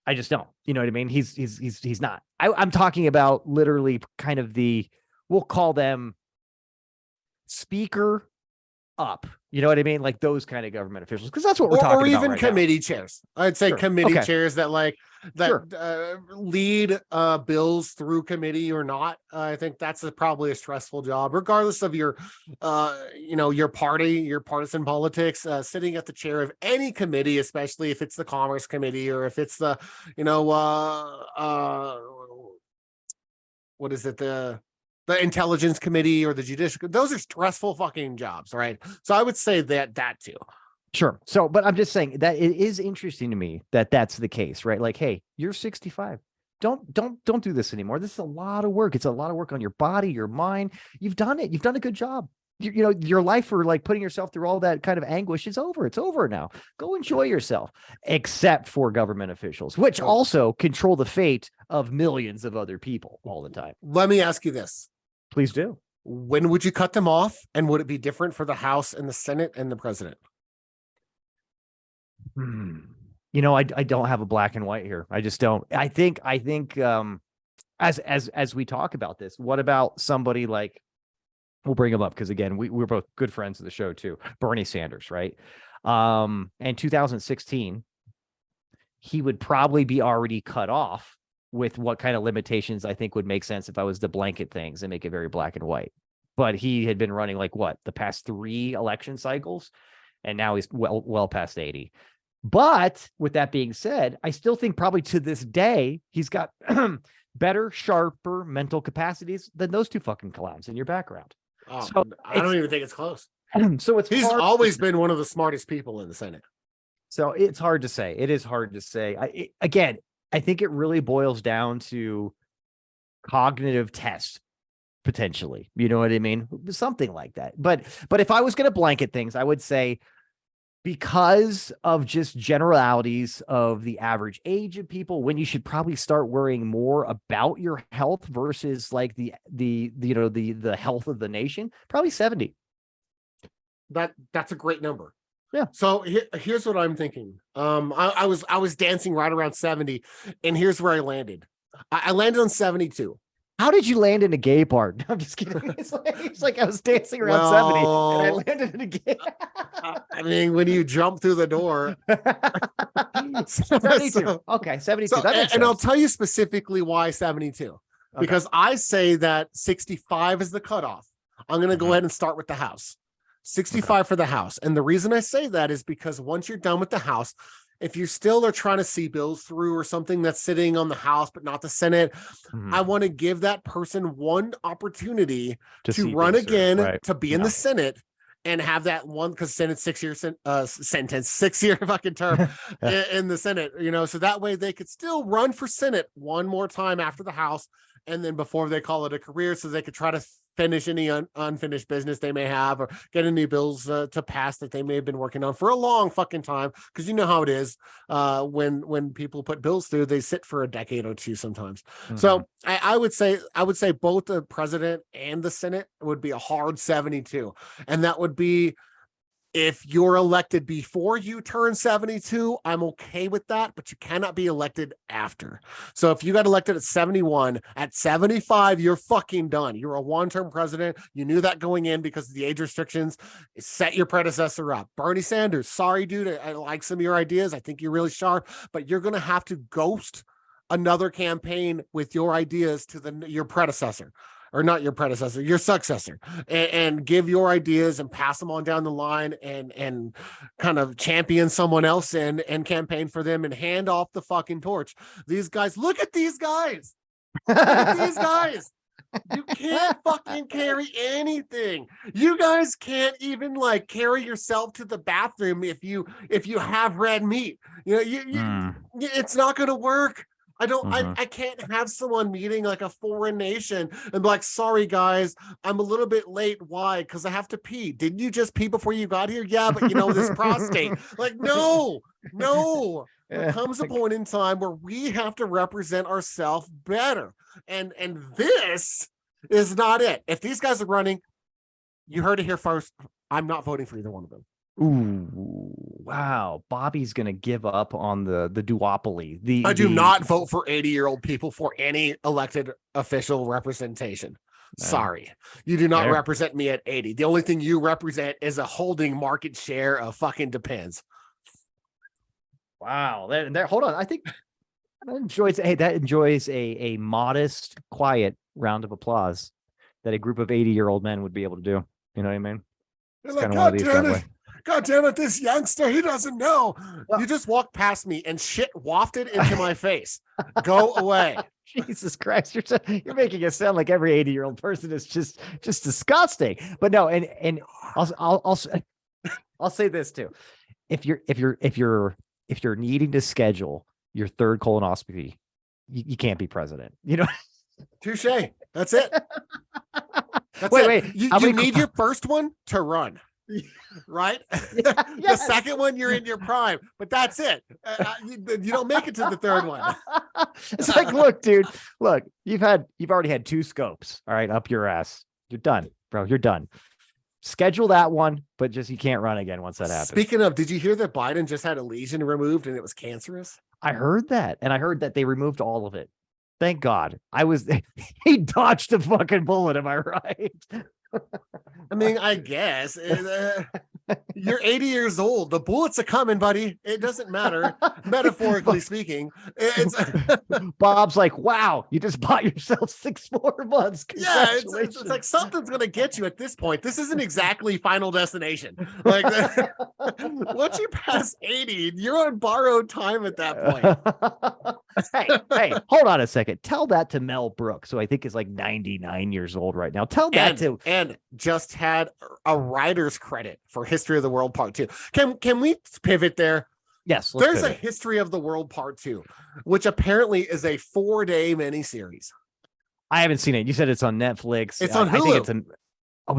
I just don't. You know what I mean? He's not. I'm talking about literally kind of we'll call them speaker up. You know what I mean? Like those kind of government officials, because that's what we're talking about. Or even committee chairs. I'd say committee chairs that lead bills through committee or not. I think that's probably a stressful job, regardless of your party, your partisan politics. Sitting at the chair of any committee, especially if it's the Commerce Committee or if it's the, what is it? the intelligence committee or the judicial, those are stressful fucking jobs, right? So I would say that too. Sure. So, but I'm just saying that it is interesting to me that that's the case, right? Like, hey, you're 65. Don't do this anymore. This is a lot of work. It's a lot of work on your body, your mind. You've done it. You've done a good job. You know, your life for like putting yourself through all that kind of anguish is over. It's over now. Go enjoy yourself, except for government officials, which also control the fate of millions of other people all the time. Let me ask you this. Please do. When would you cut them off? And would it be different for the House and the Senate and the president? You know, I don't have a black and white here. I just don't. I think as we talk about this, what about somebody like, we'll bring him up because again, we're both good friends of the show too. Bernie Sanders, right? In 2016, he would probably be already cut off with what kind of limitations I think would make sense if I was to blanket things and make it very black and white. But he had been running like what, the past 3 election cycles, and now he's well past 80. But with that being said, I still think probably to this day, he's got better, sharper mental capacities than those 2 fucking clowns in your background. Oh, so I don't even think it's close. So he's always been one of the smartest people in the Senate. So it's hard to say. It is hard to say. I think it really boils down to cognitive tests, potentially. You know what I mean? Something like that. But if I was going to blanket things, I would say, because of just generalities of the average age of people, when you should probably start worrying more about your health versus like the health of the nation, probably 70. That's a great number. Yeah. So here's what I'm thinking. I was dancing right around 70, and here's where I landed. I landed on 72. How did you land in a gay bar? No, I'm just kidding. It's like I was dancing around 70 and I landed in a gay. I mean, when you jump through the door. 72. Okay, 72. That makes sense. And I'll tell you specifically why 72. Because I say that 65 is the cutoff. I'm going to go ahead and start with the House. 65 for the House. And the reason I say that is because once you're done with the House, if you still are trying to see bills through or something that's sitting on the House but not the Senate, I want to give that person one opportunity to run again, right, to be in the Senate and have that one, because Senate's 6-year sentence, 6-year fucking term in the Senate, you know, so that way they could still run for Senate one more time after the House, and then before they call it a career, so they could try to finish any unfinished business they may have, or get any bills to pass that they may have been working on for a long fucking time. Because you know how it is, when people put bills through, they sit for a decade or 2 sometimes. So I would say both the president and the Senate would be a hard 72, and that would be, if you're elected before you turn 72, I'm okay with that, but you cannot be elected after. So if you got elected at 71, at 75, you're fucking done. You're a one-term president. You knew that going in because of the age restrictions. Set your predecessor up. Bernie Sanders, sorry, dude. I like some of your ideas. I think you're really sharp, but you're going to have to ghost another campaign with your ideas to your predecessor. Or not your predecessor, your successor, and give your ideas and pass them on down the line, and kind of champion someone else and campaign for them and hand off the fucking torch. These guys, look at these guys. Look at these guys. You can't fucking carry anything. You guys can't even like carry yourself to the bathroom if you have red meat. You know, it's not going to work. I can't have someone meeting like a foreign nation and be like, sorry guys, I'm a little bit late. Why? Because I have to pee. Didn't you just pee before you got here? Yeah, but you know, this prostate. Like, no. There comes a point in time where we have to represent ourselves better. And this is not it. If these guys are running, you heard it here first. I'm not voting for either one of them. Ooh, wow. Bobby's going to give up on the duopoly. I do not vote for 80-year-old people for any elected official representation. No. Sorry. You do not represent me at 80. The only thing you represent is a holding market share of fucking Depends. Wow. There, hold on. I think that enjoys a modest, quiet round of applause that a group of 80-year-old men would be able to do. You know what I mean? It's like, God damn it. God damn it, this youngster, he doesn't know. You just walked past me and shit wafted into my face. Go away. Jesus Christ, you're making it sound like every 80-year-old person is just disgusting. But no, and I'll say this too. If you're needing to schedule your third colonoscopy, you can't be president. You know. Touche. That's it. That's wait. You need your first one to run. Right? The second one, you're in your prime, but that's it. You don't make it to the third one. It's like, look, dude, you've already had 2 scopes, all right, up your ass. You're done, bro. You're done. Schedule that one, but just you can't run again once that happens. Speaking of, did you hear that Biden just had a lesion removed and it was cancerous? I heard that, and I heard that they removed all of it. Thank God. He dodged a fucking bullet. Am I right? I mean, I guess you're 80 years old. The bullets are coming, buddy. It doesn't matter, metaphorically speaking. It's Bob's like, wow, you just bought yourself 6 more months. Yeah, it's like something's gonna get you at this point. This isn't exactly Final Destination. Like once you pass 80, you're on borrowed time at that point. hey, hold on a second. Tell that to Mel Brooks, who I think is like 99 years old right now. Tell that and just had a writer's credit for History of the World Part 2. Can we pivot there? Yes. There's a History of the World Part 2, which apparently is a 4-day miniseries. I haven't seen it. You said it's on Netflix. It's on Hulu. I think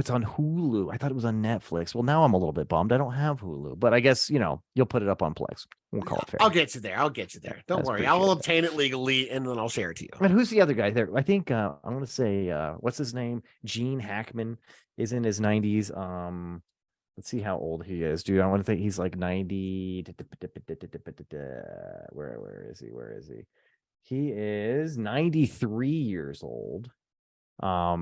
it's on Hulu. I thought it was on Netflix. Well, now I'm a little bit bummed. I don't have Hulu, but I guess, you'll put it up on Plex. We'll call it fair. I'll get you there. Don't worry. I will obtain it legally and then I'll share it to you. And who's the other guy there? I think I want to say what's his name? Gene Hackman is in his 90s. Let's see how old he is, dude. I want to think he's like 90. Where is he? He is 93 years old.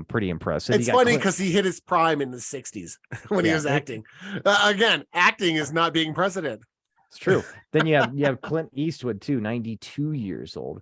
Pretty impressive. It's funny because he hit his prime in the 60s when he was acting. Again, acting is not being president. It's true. Then you have Clint Eastwood too, 92 years old.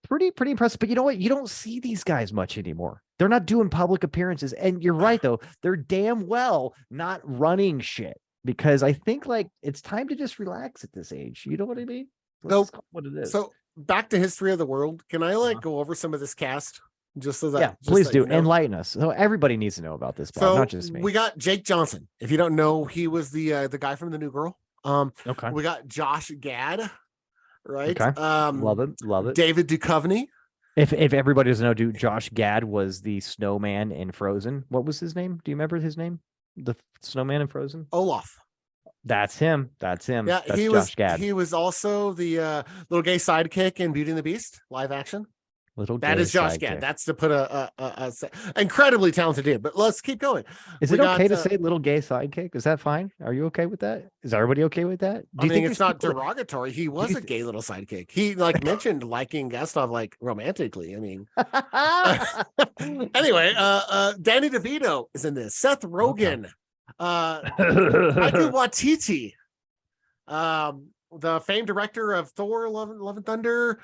Pretty impressive. But you know what? You don't see these guys much anymore. They're not doing public appearances. And you're right, though. They're damn well not running shit, because I think like it's time to just relax at this age. You know what I mean? No, what it is. So back to History of the World. Can I go over some of this cast? Just so that, please do. Enlighten us. So everybody needs to know about this, Bob, not just me. We got Jake Johnson. If you don't know, he was the guy from The New Girl. Okay. We got Josh Gad, right? Okay. Love it. David Duchovny. If everybody doesn't know, dude, Josh Gad was the snowman in Frozen. What was his name? Do you remember his name? The snowman in Frozen? Olaf. That's him. Yeah, that's Josh Gad. He was also the little gay sidekick in Beauty and the Beast live action. That is Josh Gad. That's to put a incredibly talented dude. But let's keep going. Is it okay to say little gay sidekick? Is that fine? Are you okay with that? Is everybody okay with that? I think it's not derogatory. He was a gay little sidekick. He mentioned liking Gustav romantically. I mean, anyway, Danny DeVito is in this. Seth Rogen, Taika Waititi, the famed director of Thor: Love and Thunder.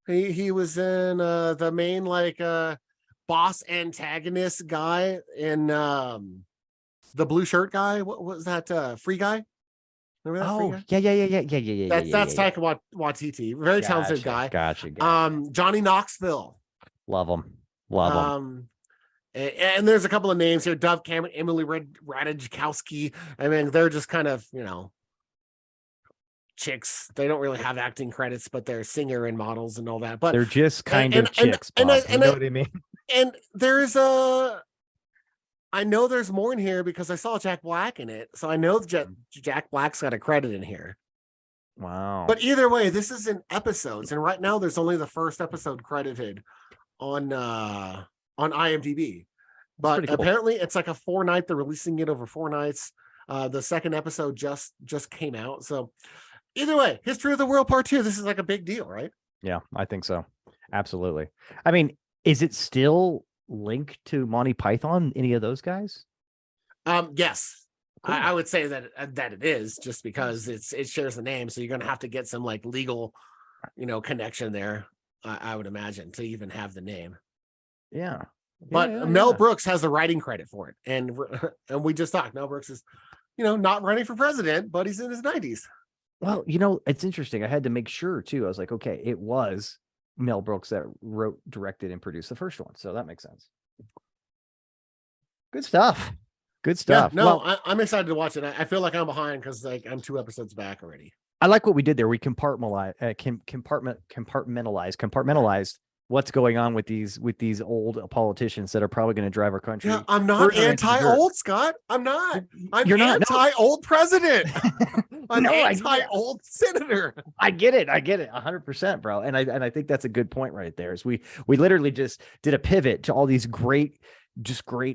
He was in the main boss antagonist guy in the blue shirt guy. What was that? Free Guy? Remember that? Oh, Free Guy? Yeah. That's Taika Waititi. Very talented guy. Gotcha. Johnny Knoxville. Love him. And there's a couple of names here: Dove Cameron, Emily Ratajkowski. I mean, they're just kind of chicks. They don't really have acting credits, but they're singer and models and all that. But they're just kind of chicks. You know what I mean? And there's I know there's more in here because I saw Jack Black in it, so I know Jack Black's got a credit in here. Wow! But either way, this is in episodes, and right now there's only the first episode credited on IMDb. But apparently, it's like a 4-night. They're releasing it over 4 nights. The second episode just came out, so. Either way, History of the World Part 2. This is like a big deal, right? Yeah, I think so. Absolutely. I mean, is it still linked to Monty Python? Any of those guys? Yes. Cool. I would say that it is, just because it shares the name, so you're going to have to get some legal, connection there. I would imagine, to even have the name. Yeah. But Mel Brooks has a writing credit for it, and we just talked. Mel Brooks is not running for president, but he's in his 90s. Well, it's interesting. I had to make sure too. I was like, okay, it was Mel Brooks that wrote, directed, and produced the first one, so that makes sense. Good stuff. Good stuff. Yeah, no, I'm excited to watch it. I feel like I'm behind because I'm 2 episodes back already. I like what we did there. We compartmentalized what's going on with these old politicians that are probably going to drive our country. Yeah, I'm not anti-old, Scott. I'm not. You're not anti-old president. I'm anti-old senator. I get it. 100%, bro. And I think that's a good point right there. Is we literally just did a pivot to all these great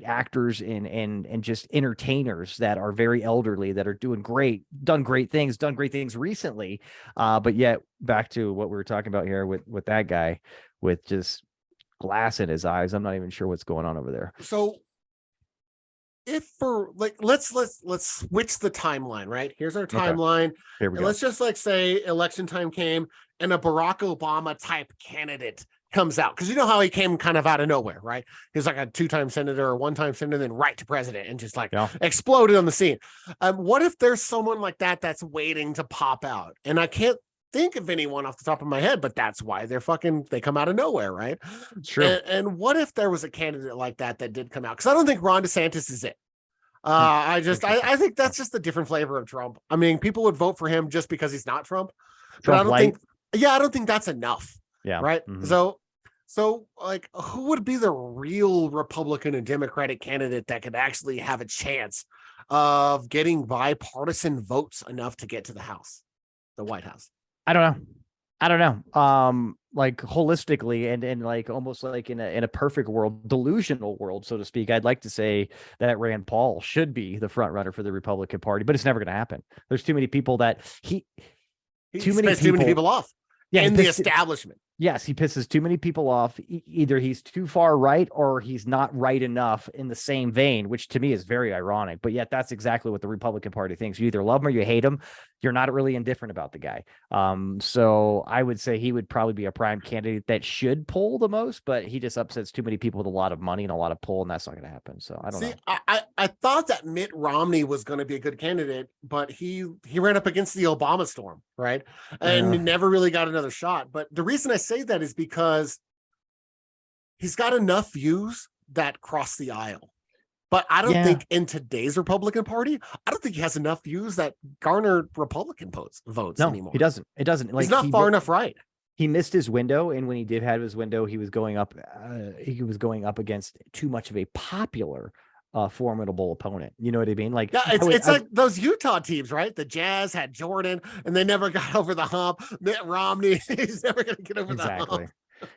actors and just entertainers that are very elderly, that are done great things recently. But yet back to what we were talking about here with that guy with just glass in his eyes. I'm not even sure what's going on over there. So if let's switch the timeline, right? Here's our timeline. Okay. Here we go. Let's just say election time came and a Barack Obama type candidate comes out, because you know how he came kind of out of nowhere, right? He's like a 2-time senator or 1-time senator, then right to president, and just exploded on the scene. What if there's someone like that that's waiting to pop out? And I can't think of anyone off the top of my head, but that's why they come out of nowhere, right? Sure. And what if there was a candidate like that did come out? Because I don't think Ron DeSantis is it. I think that's just a different flavor of Trump. I mean, people would vote for him just because he's not Trump, but I don't think that's enough. Yeah. Right. Mm-hmm. So who would be the real Republican and Democratic candidate that could actually have a chance of getting bipartisan votes enough to get to the White House? I don't know. Like holistically and like almost like in a perfect world, delusional world, so to speak, I'd like to say that Rand Paul should be the front runner for the Republican Party, but it's never going to happen. There's too many people that too many people off. Yeah, in the establishment. Yes, he pisses too many people off. Either he's too far right or he's not right enough in the same vein, which to me is very ironic. But yet that's exactly what the Republican Party thinks. You either love him or you hate him. You're not really indifferent about the guy. So I would say he would probably be a prime candidate that should pull the most, but he just upsets too many people with a lot of money and a lot of pull, and that's not going to happen. So I don't know. I thought that Mitt Romney was going to be a good candidate, but he ran up against the Obama storm, right? And never really got another shot. But the reason I say that is because he's got enough views that cross the aisle. But I don't think in today's Republican Party, I don't think he has enough views that garner Republican votes anymore. He doesn't. It doesn't. He's not far enough right. He missed his window, and when he did have his window, he was going up. He was going up against too much of a popular, formidable opponent. You know what I mean? Like, it's like those Utah teams, right? The Jazz had Jordan, and they never got over the hump. Mitt Romney, he's never going to get over the hump.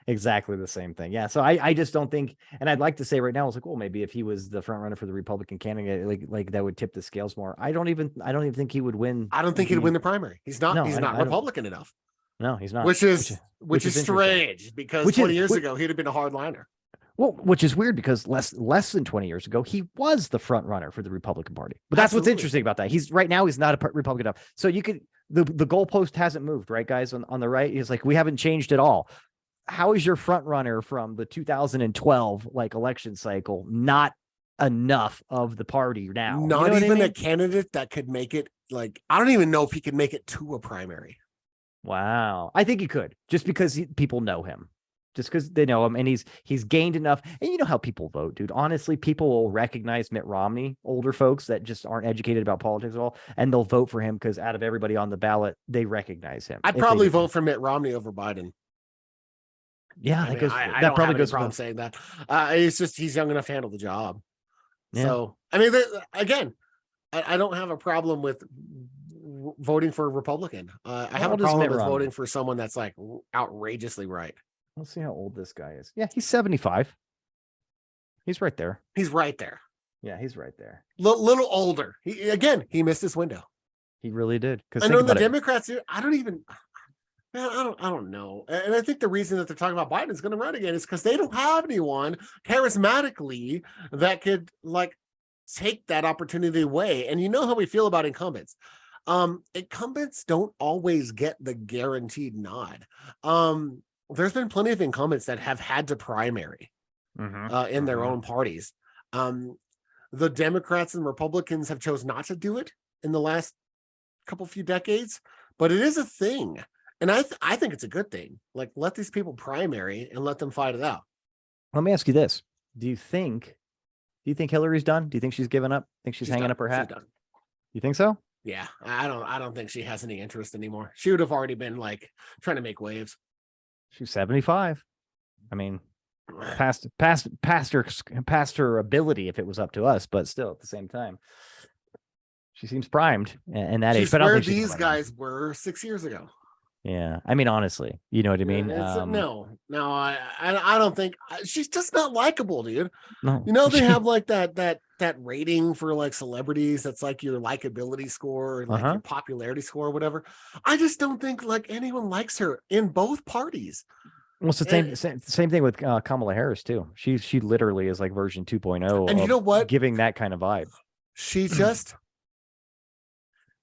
Exactly the same thing. Yeah. So I just don't think, and I'd like to say right now, I was like, well, maybe if he was the front runner for the Republican candidate, like that would tip the scales more. I don't even think he would win. I don't think he'd win the primary. He's not Republican enough. No, he's not. Which is strange, because 20 years ago he'd have been a hardliner. Well, which is weird because less than 20 years ago, he was the front runner for the Republican Party. But that's what's interesting about that. He's not a Republican enough. So you could, the goalpost hasn't moved, right, guys? On the right, he's like, we haven't changed at all. How is your front runner from the 2012 election cycle not enough of the party now? Not even a candidate that could make it. I don't even know if he could make it to a primary. Wow. I think he could, just because people know him. Just because they know him, and he's gained enough. And you know how people vote, dude. Honestly, people will recognize Mitt Romney, older folks that just aren't educated about politics at all, and they'll vote for him because out of everybody on the ballot, they recognize him. I'd probably vote for Mitt Romney over Biden. Yeah, I don't probably have any problem saying that. It's just he's young enough to handle the job. Yeah. So I mean, again, I don't have a problem with voting for a Republican. I have a problem with voting for someone that's outrageously right. Let's see how old this guy is. Yeah, he's 75. He's right there. He's right there. Yeah, he's right there. Little older. He missed his window. He really did. I know the Democrats. I don't know. And I think the reason that they're talking about Biden is going to run again is because they don't have anyone charismatically that could take that opportunity away. And you know how we feel about incumbents. Incumbents don't always get the guaranteed nod. There's been plenty of incumbents that have had to primary in their own parties. the Democrats and Republicans have chose not to do it in the last few decades, but it is a thing. And I think it's a good thing. Like, let these people primary and let them fight it out. Let me ask you this. Do you think Hillary's done? Do you think she's given up? Think she's hanging done. up her hat? She's done. You think so? Yeah, I don't think she has any interest anymore. She would have already been like trying to make waves. She's 75. I mean, past her ability if it was up to us, but still at the same time, she seems primed and that She's age. But where these guys were 6 years ago. Yeah, I mean, honestly, you know what I mean? No, I don't think she's just not likable, dude. No, you know, they have like that rating for like celebrities. That's like your likability score, or like your popularity score, or whatever. I just don't think like anyone likes her in both parties. Well, it's the same thing with Kamala Harris too. She literally is like version 2.0. And you know what? Giving that kind of vibe.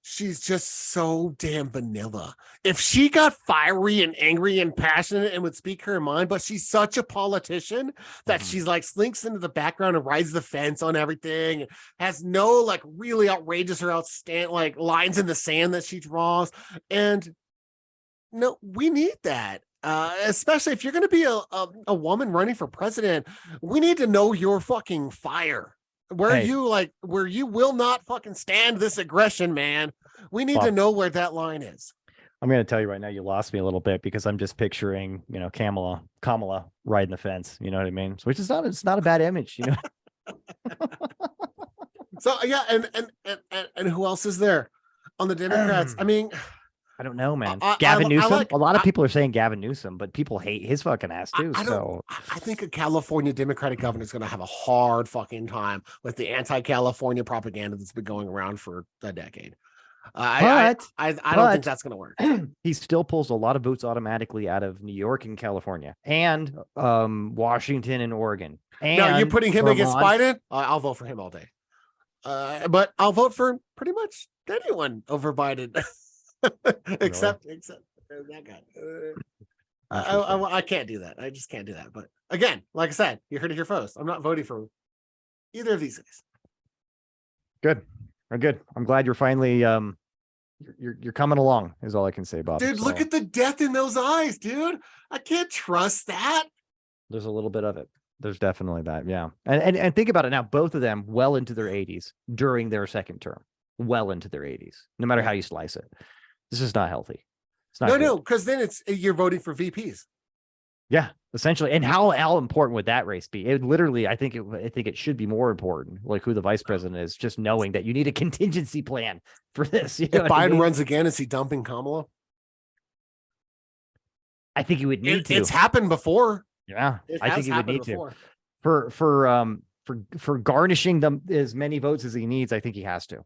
She's just so damn vanilla. If she got fiery and angry and passionate and would speak her mind, but she's such a politician that she's like slinks into the background and rides the fence on everything, has no like really outrageous or outstanding like lines in the sand that she draws. And no, we need that. Especially if you're going to be a woman running for president, we need to know your fucking fire. Where you will not fucking stand this aggression, man. We need to know where that line is. I'm going to tell you right now, you lost me a little bit because I'm just picturing, Kamala riding the fence. You know what I mean? Which is it's not a bad image, So yeah, and who else is there on the Democrats? I mean, I don't know, man. Gavin Newsom. A lot of people are saying Gavin Newsom, but people hate his fucking ass too. I think a California Democratic governor is going to have a hard fucking time with the anti-California propaganda that's been going around for a decade. I don't think that's going to work. He still pulls a lot of votes automatically out of New York and California and Washington and Oregon. And no, you're putting him against Biden? I'll vote for him all day. But I'll vote for pretty much anyone over Biden. except that guy. I can't do that. I just can't do that. But again, like I said, you heard it here first. I'm not voting for either of these guys. Good. I'm glad you're finally you're coming along. Is all I can say, Bob. Dude, look at the death in those eyes, dude. I can't trust that. There's a little bit of it. There's definitely that. Yeah, and think about it now. Both of them well into their 80s during their second term. Well into their 80s. No matter how you slice it. This is not healthy. It's not no, because then you're voting for VPs. Yeah, essentially. And how important would that race be? It literally, I think it should be more important, like who the vice president is, just knowing that you need a contingency plan for this. If Biden runs again, is he dumping Kamala? I think he would need to. It's happened before. Yeah, I think he would need to. For garnishing them as many votes as he needs, I think he has to.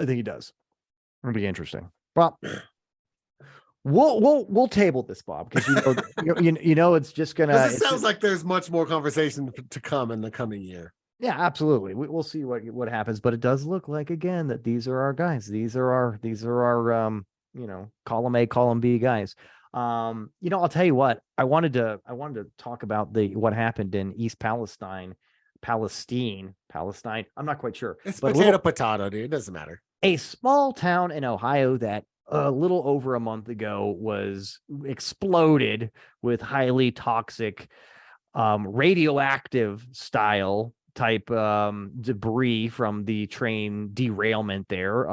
I think he does. It'll be interesting. Well, we'll table this, Bob, because it's just gonna. It sounds like there's much more conversation to come in the coming year. Yeah, absolutely. We'll see what happens, but it does look like again that these are our guys. These are our column A, column B guys. I'll tell you what. I wanted to talk about what happened in East Palestine. I'm not quite sure. It's potato, dude. It doesn't matter. A small town in Ohio that a little over a month ago was exploded with highly toxic, radioactive style type debris from the train derailment there.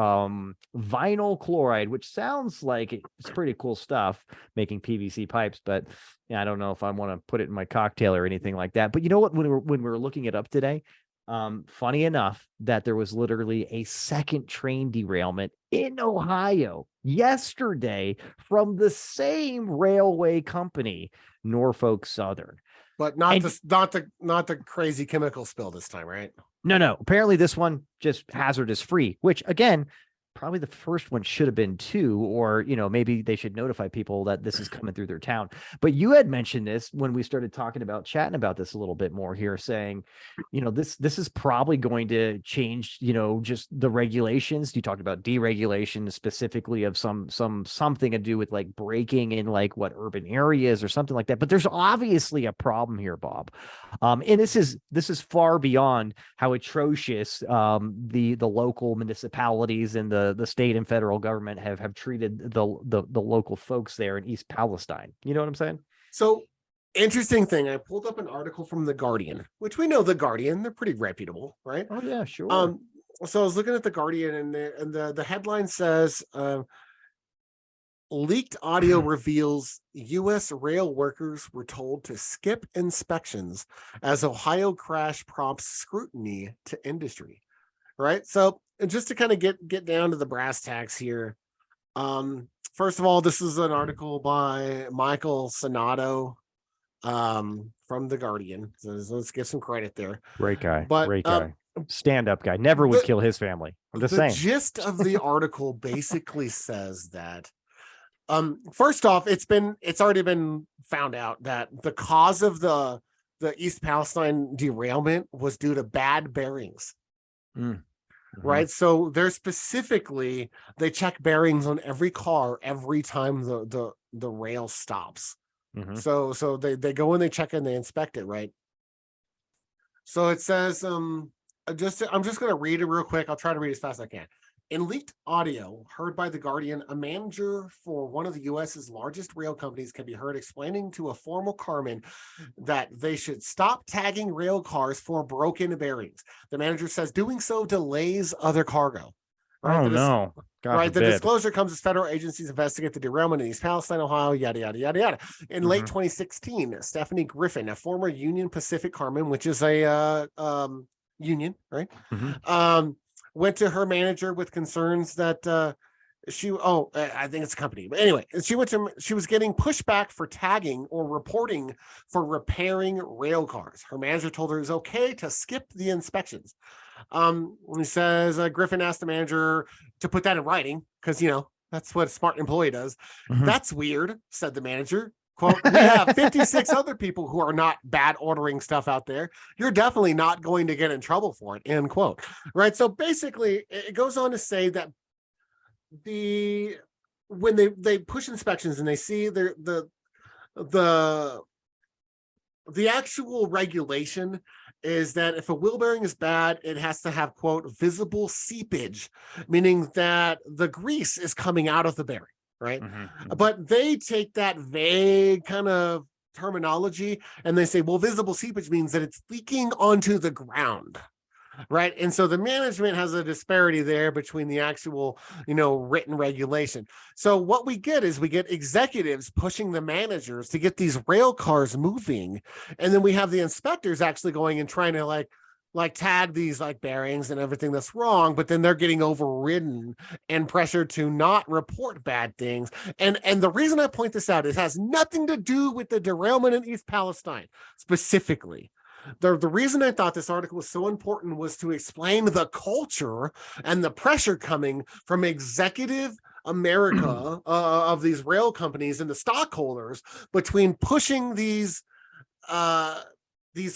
Vinyl chloride, which sounds like it's pretty cool stuff, making PVC pipes, but I don't know if I want to put it in my cocktail or anything like that. But you know what? When we were looking it up today, funny enough that there was literally a second train derailment in Ohio yesterday from the same railway company, Norfolk Southern. But not the crazy chemical spill this time, right? No. Apparently this one just hazardous free, which again, probably the first one should have been too, or, maybe they should notify people that this is coming through their town. But you had mentioned this when we started chatting about this a little bit more here, saying, this is probably going to change, just the regulations. You talked about deregulation specifically of something to do with like breaking in like what urban areas or something like that. But there's obviously a problem here, Bob. And this is far beyond how atrocious the local municipalities and the state and federal government have treated the local folks there in East Palestine. You know what I'm saying? So, interesting thing, I pulled up an article from The Guardian, which we know The Guardian, they're pretty reputable, right? Oh yeah, sure. So I was looking at The Guardian, and the headline says, leaked audio reveals U.S. rail workers were told to skip inspections as Ohio crash prompts scrutiny to industry. Right. So just to kind of get down to the brass tacks here. First of all, this is an article by Michael Sonato from The Guardian. So let's give some credit there. Great guy. But great guy. Stand-up guy. Never would kill his family. I'm just saying. The gist of the article basically says that first off, it's already been found out that the cause of the East Palestine derailment was due to bad bearings. Right. So they're specifically, they check bearings on every car every time the rail stops. So they go and they check and they inspect it. Right. So it says, I'm just going to read it real quick. I'll try to read as fast as I can. In leaked audio heard by The Guardian, a manager for one of the U.S.'s largest rail companies can be heard explaining to a former carman that they should stop tagging rail cars for broken bearings. The manager says doing so delays other cargo. Right? No. God right. forbid. The disclosure comes as federal agencies investigate the derailment in East Palestine, Ohio, yada, yada, yada, yada. In late 2016, Stephanie Griffin, a former Union Pacific carman, which is a union, right? Went to her manager with concerns that I think it's a company, but anyway, she was getting pushback for tagging or reporting for repairing rail cars. Her manager told her it was okay to skip the inspections. He says Griffin asked the manager to put that in writing because that's what a smart employee does. That's weird, said the manager. Quote, we have 56 other people who are not bad ordering stuff out there. You're definitely not going to get in trouble for it, end quote. Right. So basically, it goes on to say that when they push inspections and they see the actual regulation is that if a wheel bearing is bad, it has to have, quote, visible seepage, meaning that the grease is coming out of the bearing. Right. But they take that vague kind of terminology and they say, well, visible seepage means that it's leaking onto the ground. Right. And so the management has a disparity there between the actual, written regulation. So what we get is executives pushing the managers to get these rail cars moving. And then we have the inspectors actually going and trying to like tag these like bearings and everything that's wrong, but then they're getting overridden and pressured to not report bad things. And the reason I point this out, it has nothing to do with the derailment in East Palestine specifically. The reason I thought this article was so important was to explain the culture and the pressure coming from executive America of these rail companies and the stockholders between pushing these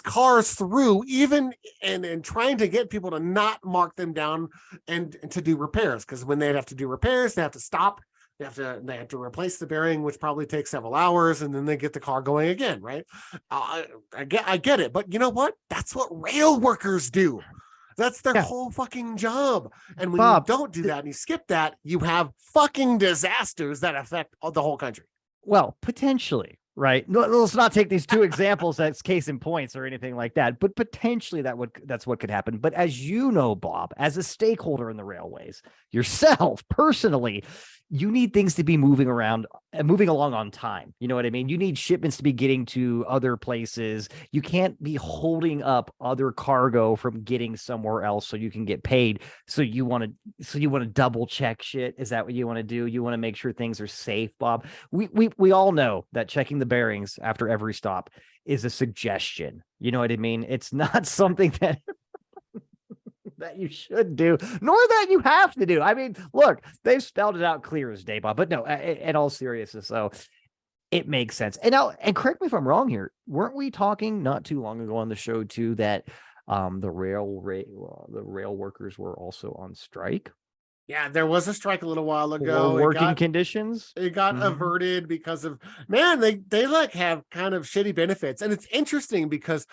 cars through even and trying to get people to not mark them down and to do repairs. Because when they have to do repairs, they have to stop. They have to replace the bearing, which probably takes several hours, and then they get the car going again, right? I get it, but you know what? That's what rail workers do. That's their whole fucking job. And when you don't do that and you skip that, you have fucking disasters that affect the whole country. Well, potentially. Right. No, let's not take these two examples as case in points or anything like that, but potentially that's what could happen. But as you know, Bob, as a stakeholder in the railways yourself personally, you need things to be moving along on time. You know what I mean? You need shipments to be getting to other places. You can't be holding up other cargo from getting somewhere else so you can get paid. So you want to double check shit. Is that what you want to do? You want to make sure things are safe, Bob. We all know that checking the bearings after every stop is a suggestion. You know what I mean? It's not something that that you should do, nor that you have to do. I mean, look, they've spelled it out clear as day, Bob. But no, in all seriousness, so it makes sense. And now, and correct me if I'm wrong here, weren't we talking not too long ago on the show too that the rail workers were also on strike? Yeah, there was a strike a little while ago. Or working conditions. It got averted because of, man, they like have kind of shitty benefits. And it's interesting because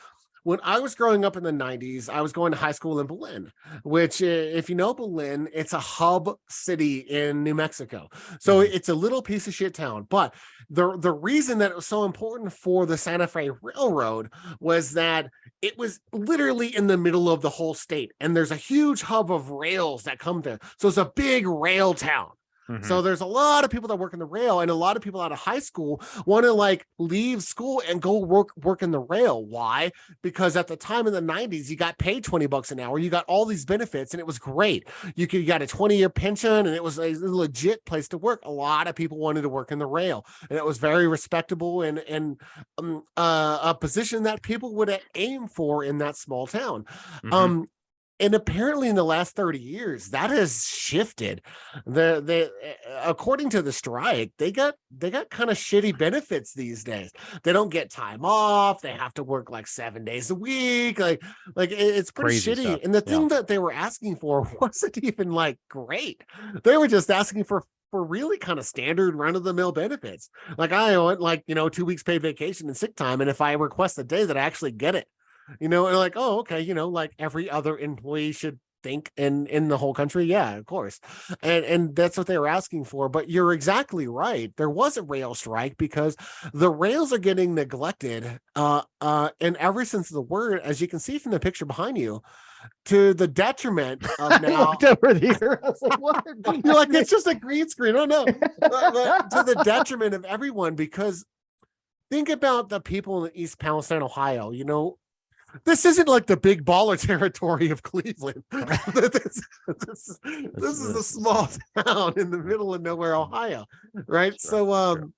when I was growing up in the 90s, I was going to high school in Berlin, which, if you know Berlin, it's a hub city in New Mexico. So it's a little piece of shit town. But the reason that it was so important for the Santa Fe Railroad was that it was literally in the middle of the whole state. And there's a huge hub of rails that come there. So it's a big rail town. So there's a lot of people that work in the rail, and a lot of people out of high school want to like leave school and go work in the rail. Why? Because at the time in the 90s, you got paid $20 an hour. You got all thyou benefits, and it was great. You got a 20-year pension, and it was a legit place to work. A lot of people wanted to work in the rail, and it was very respectable and a position that people would aim for in that small town. And apparently in the last 30 years, that has shifted. According to the strike, they got kind of shitty benefits these days. They don't get time off. They have to work like 7 days a week. Like it's pretty Crazy shitty. stuff. And the thing that they were asking for wasn't even like great. They were just asking for really kind of standard run-of-the-mill benefits. Like I want 2 weeks paid vacation and sick time. And if I request a day that I actually get it. And like, oh, okay, like every other employee should think in the whole country. Yeah, of course. And that's what they were asking for. But you're exactly right. There was a rail strike because the rails are getting neglected. And ever since the word, as you can see from the picture behind you, to the detriment of now. I looked over there. I was like, what? You're like, it's just a green screen. Oh no. To the detriment of everyone, because think about the people in East Palestine, Ohio. This isn't like the big baller territory of Cleveland. This is a small town in the middle of nowhere, Ohio, right? So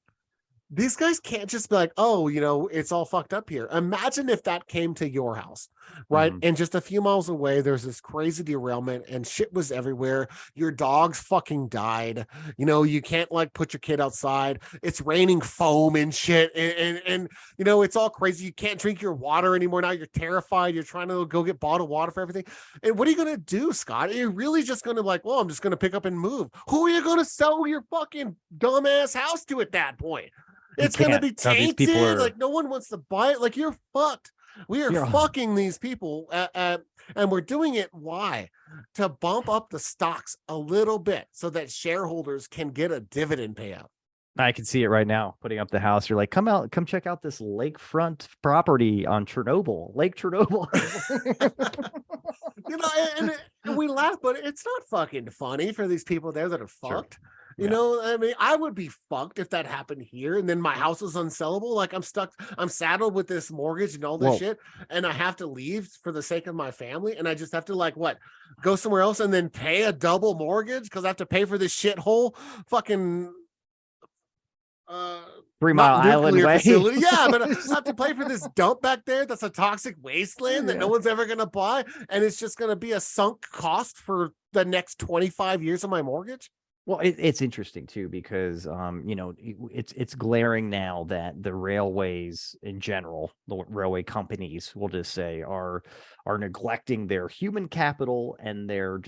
these guys can't just be like, oh, it's all fucked up here. Imagine if that came to your house, right? And just a few miles away, there's this crazy derailment and shit was everywhere. Your dogs fucking died. You can't like put your kid outside. It's raining foam and shit. And it's all crazy. You can't drink your water anymore. Now you're terrified. You're trying to go get bottled water for everything. And what are you going to do, Scott? Are you really just going to well, I'm just going to pick up and move? Who are you going to sell your fucking dumbass house to at that point? It's going to be tainted. Like no one wants to buy it. Like you're fucked. We are fucking these people. And we're doing it. Why? To bump up the stocks a little bit so that shareholders can get a dividend payout. I can see it right now. Putting up the house. You're like, come check out this lakefront property on Lake Chernobyl. And we laugh, but it's not fucking funny for these people there that are fucked. Sure. I mean, I would be fucked if that happened here and then my house is unsellable. Like I'm stuck, I'm saddled with this mortgage and all this shit, and I have to leave for the sake of my family. And I just have to go somewhere else and then pay a double mortgage because I have to pay for this shithole fucking 3 Mile Island way. Facility. Yeah, but I have to pay for this dump back there that's a toxic wasteland that no one's ever going to buy. And it's just going to be a sunk cost for the next 25 years of my mortgage. Well, it's interesting too because it's glaring now that the railways in general, the railway companies, we'll just say, are neglecting their human capital and their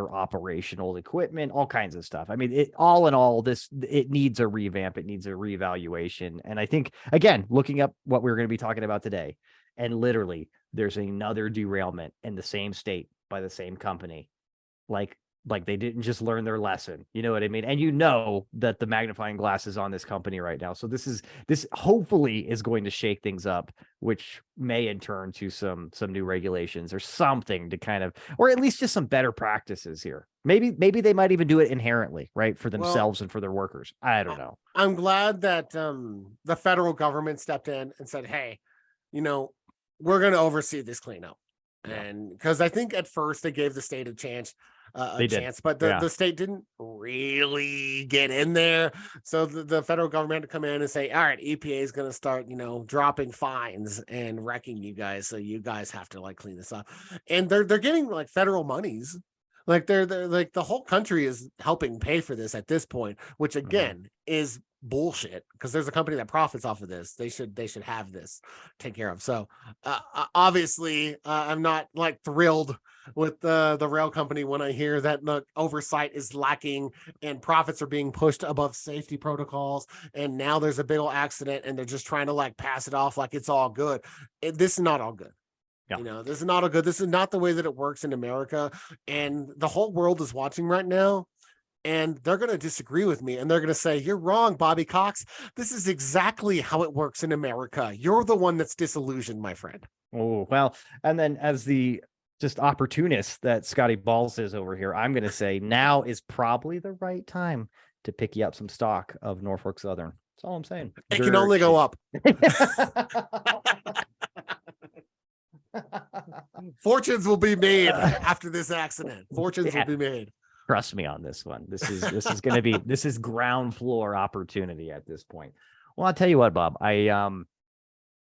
operational equipment, all kinds of stuff. I mean, all in all, it needs a revamp, it needs a reevaluation. And I think again, looking up what we're going to be talking about today, and literally there's another derailment in the same state by the same company, like they didn't just learn their lesson. You know what I mean? And that the magnifying glass is on this company right now. So this hopefully is going to shake things up, which may in turn to some new regulations or something to kind of, or at least just some better practices here. Maybe they might even do it inherently, right? For themselves and for their workers. I don't know. I'm glad that the federal government stepped in and said, hey, we're going to oversee this cleanup. And because I think at first they gave the state a chance They did. chance, but Yeah. the state didn't really get in there. So the federal government had to come in and say, all right, EPA is going to start, dropping fines and wrecking you guys. So you guys have to like clean this up. And they're getting like federal monies. Like they're like the whole country is helping pay for this at this point, which again is bullshit because there's a company that profits off of this. They should have this taken care of. So obviously I'm not like thrilled with the rail company when I hear that the oversight is lacking and profits are being pushed above safety protocols, and now there's a big old accident and they're just trying to like pass it off like it's all good. This is not all good. Yeah. This is not a good, this is not the way that it works in America. And the whole world is watching right now. And they're going to disagree with me. And they're going to say, you're wrong, Bobby Cox. This is exactly how it works in America. You're the one that's disillusioned, my friend. Oh, well, and then as the just opportunist that Scotty Balls is over here, I'm going to say now is probably the right time to pick you up some stock of Norfolk Southern. That's all I'm saying. It can only go up. Fortunes will be made after this accident. Fortunes will be made. Trust me on this one. This is going to be, this is ground floor opportunity at this point. Well, I'll tell you what, Bob, I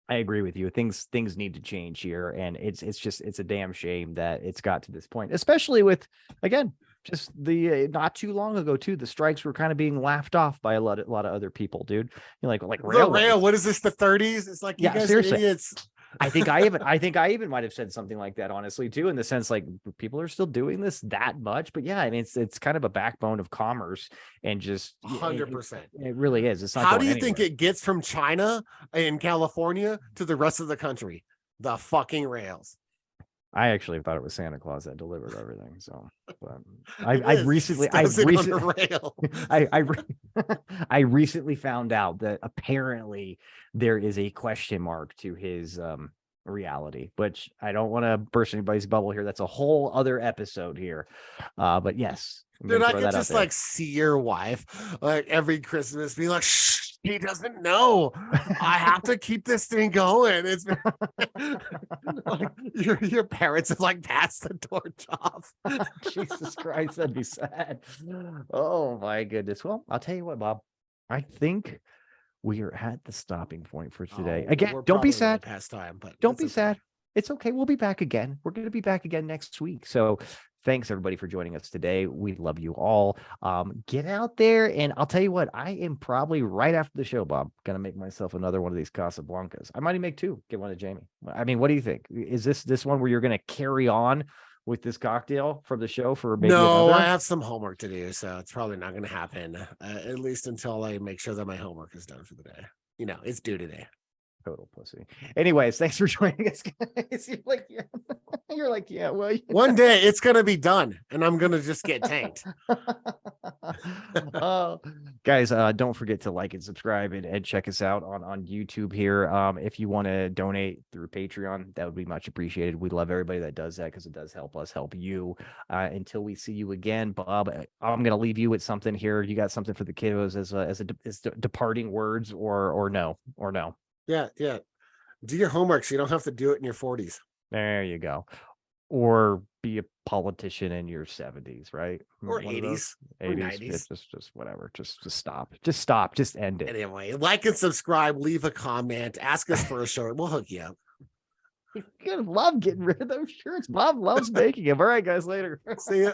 agree with you. Things need to change here. And it's a damn shame that it's got to this point, especially with, again, just the not too long ago too, the strikes were kind of being laughed off by a lot of other people, dude. Like rail. What is this? The 30s? It's like, you guys seriously. Are idiots. I think I even might have said something like that, honestly, too, in the sense like people are still doing this that much. But yeah, I mean, it's kind of a backbone of commerce and just 100%. It really is. It's not. How do you think it gets from China in California to the rest of the country? The fucking rails. I actually thought it was Santa Claus that delivered everything. So, but I recently found out that apparently there is a question mark to his reality, which I don't want to burst anybody's bubble here. That's a whole other episode here. But yes, dude, I could just like see your wife like every Christmas being like, shh, he doesn't know. I have to keep this thing going. It's like your parents have like passed the torch off. Jesus Christ, that'd be sad. Oh my goodness. Well, I'll tell you what, Bob. I think we are at the stopping point for today. Again, don't be sad. Past time, but don't be sad. It's okay. We'll be back again. We're going to be back again next week. So thanks everybody for joining us today. We love you all. Get out there, and I'll tell you what, I am probably right after the show, Bob, going to make myself another one of these Casablancas. I might even make two. Get one to Jamie. I mean, what do you think? Is this one where you're going to carry on with this cocktail from the show for maybe another? I have some homework to do, so it's probably not going to happen, at least until I make sure that my homework is done for the day. It's due today. Total pussy. Anyways, thanks for joining us, guys. You're like, yeah, well, one day it's gonna be done, and I'm gonna just get tanked. Guys, don't forget to like and subscribe and check us out on YouTube here. If you want to donate through Patreon, that would be much appreciated. We love everybody that does that because it does help us help you. Until we see you again, Bob, I'm gonna leave you with something here. You got something for the kiddos as departing words or no? Yeah. Do your homework so you don't have to do it in your 40s. There you go. Or be a politician in your 70s, right? Or 80s. 80s. Just whatever. Just stop. Just end it. Anyway, like and subscribe, leave a comment, ask us for a shirt. We'll hook you up. You're gonna love getting rid of those shirts. Bob loves making them. All right, guys, later. See ya.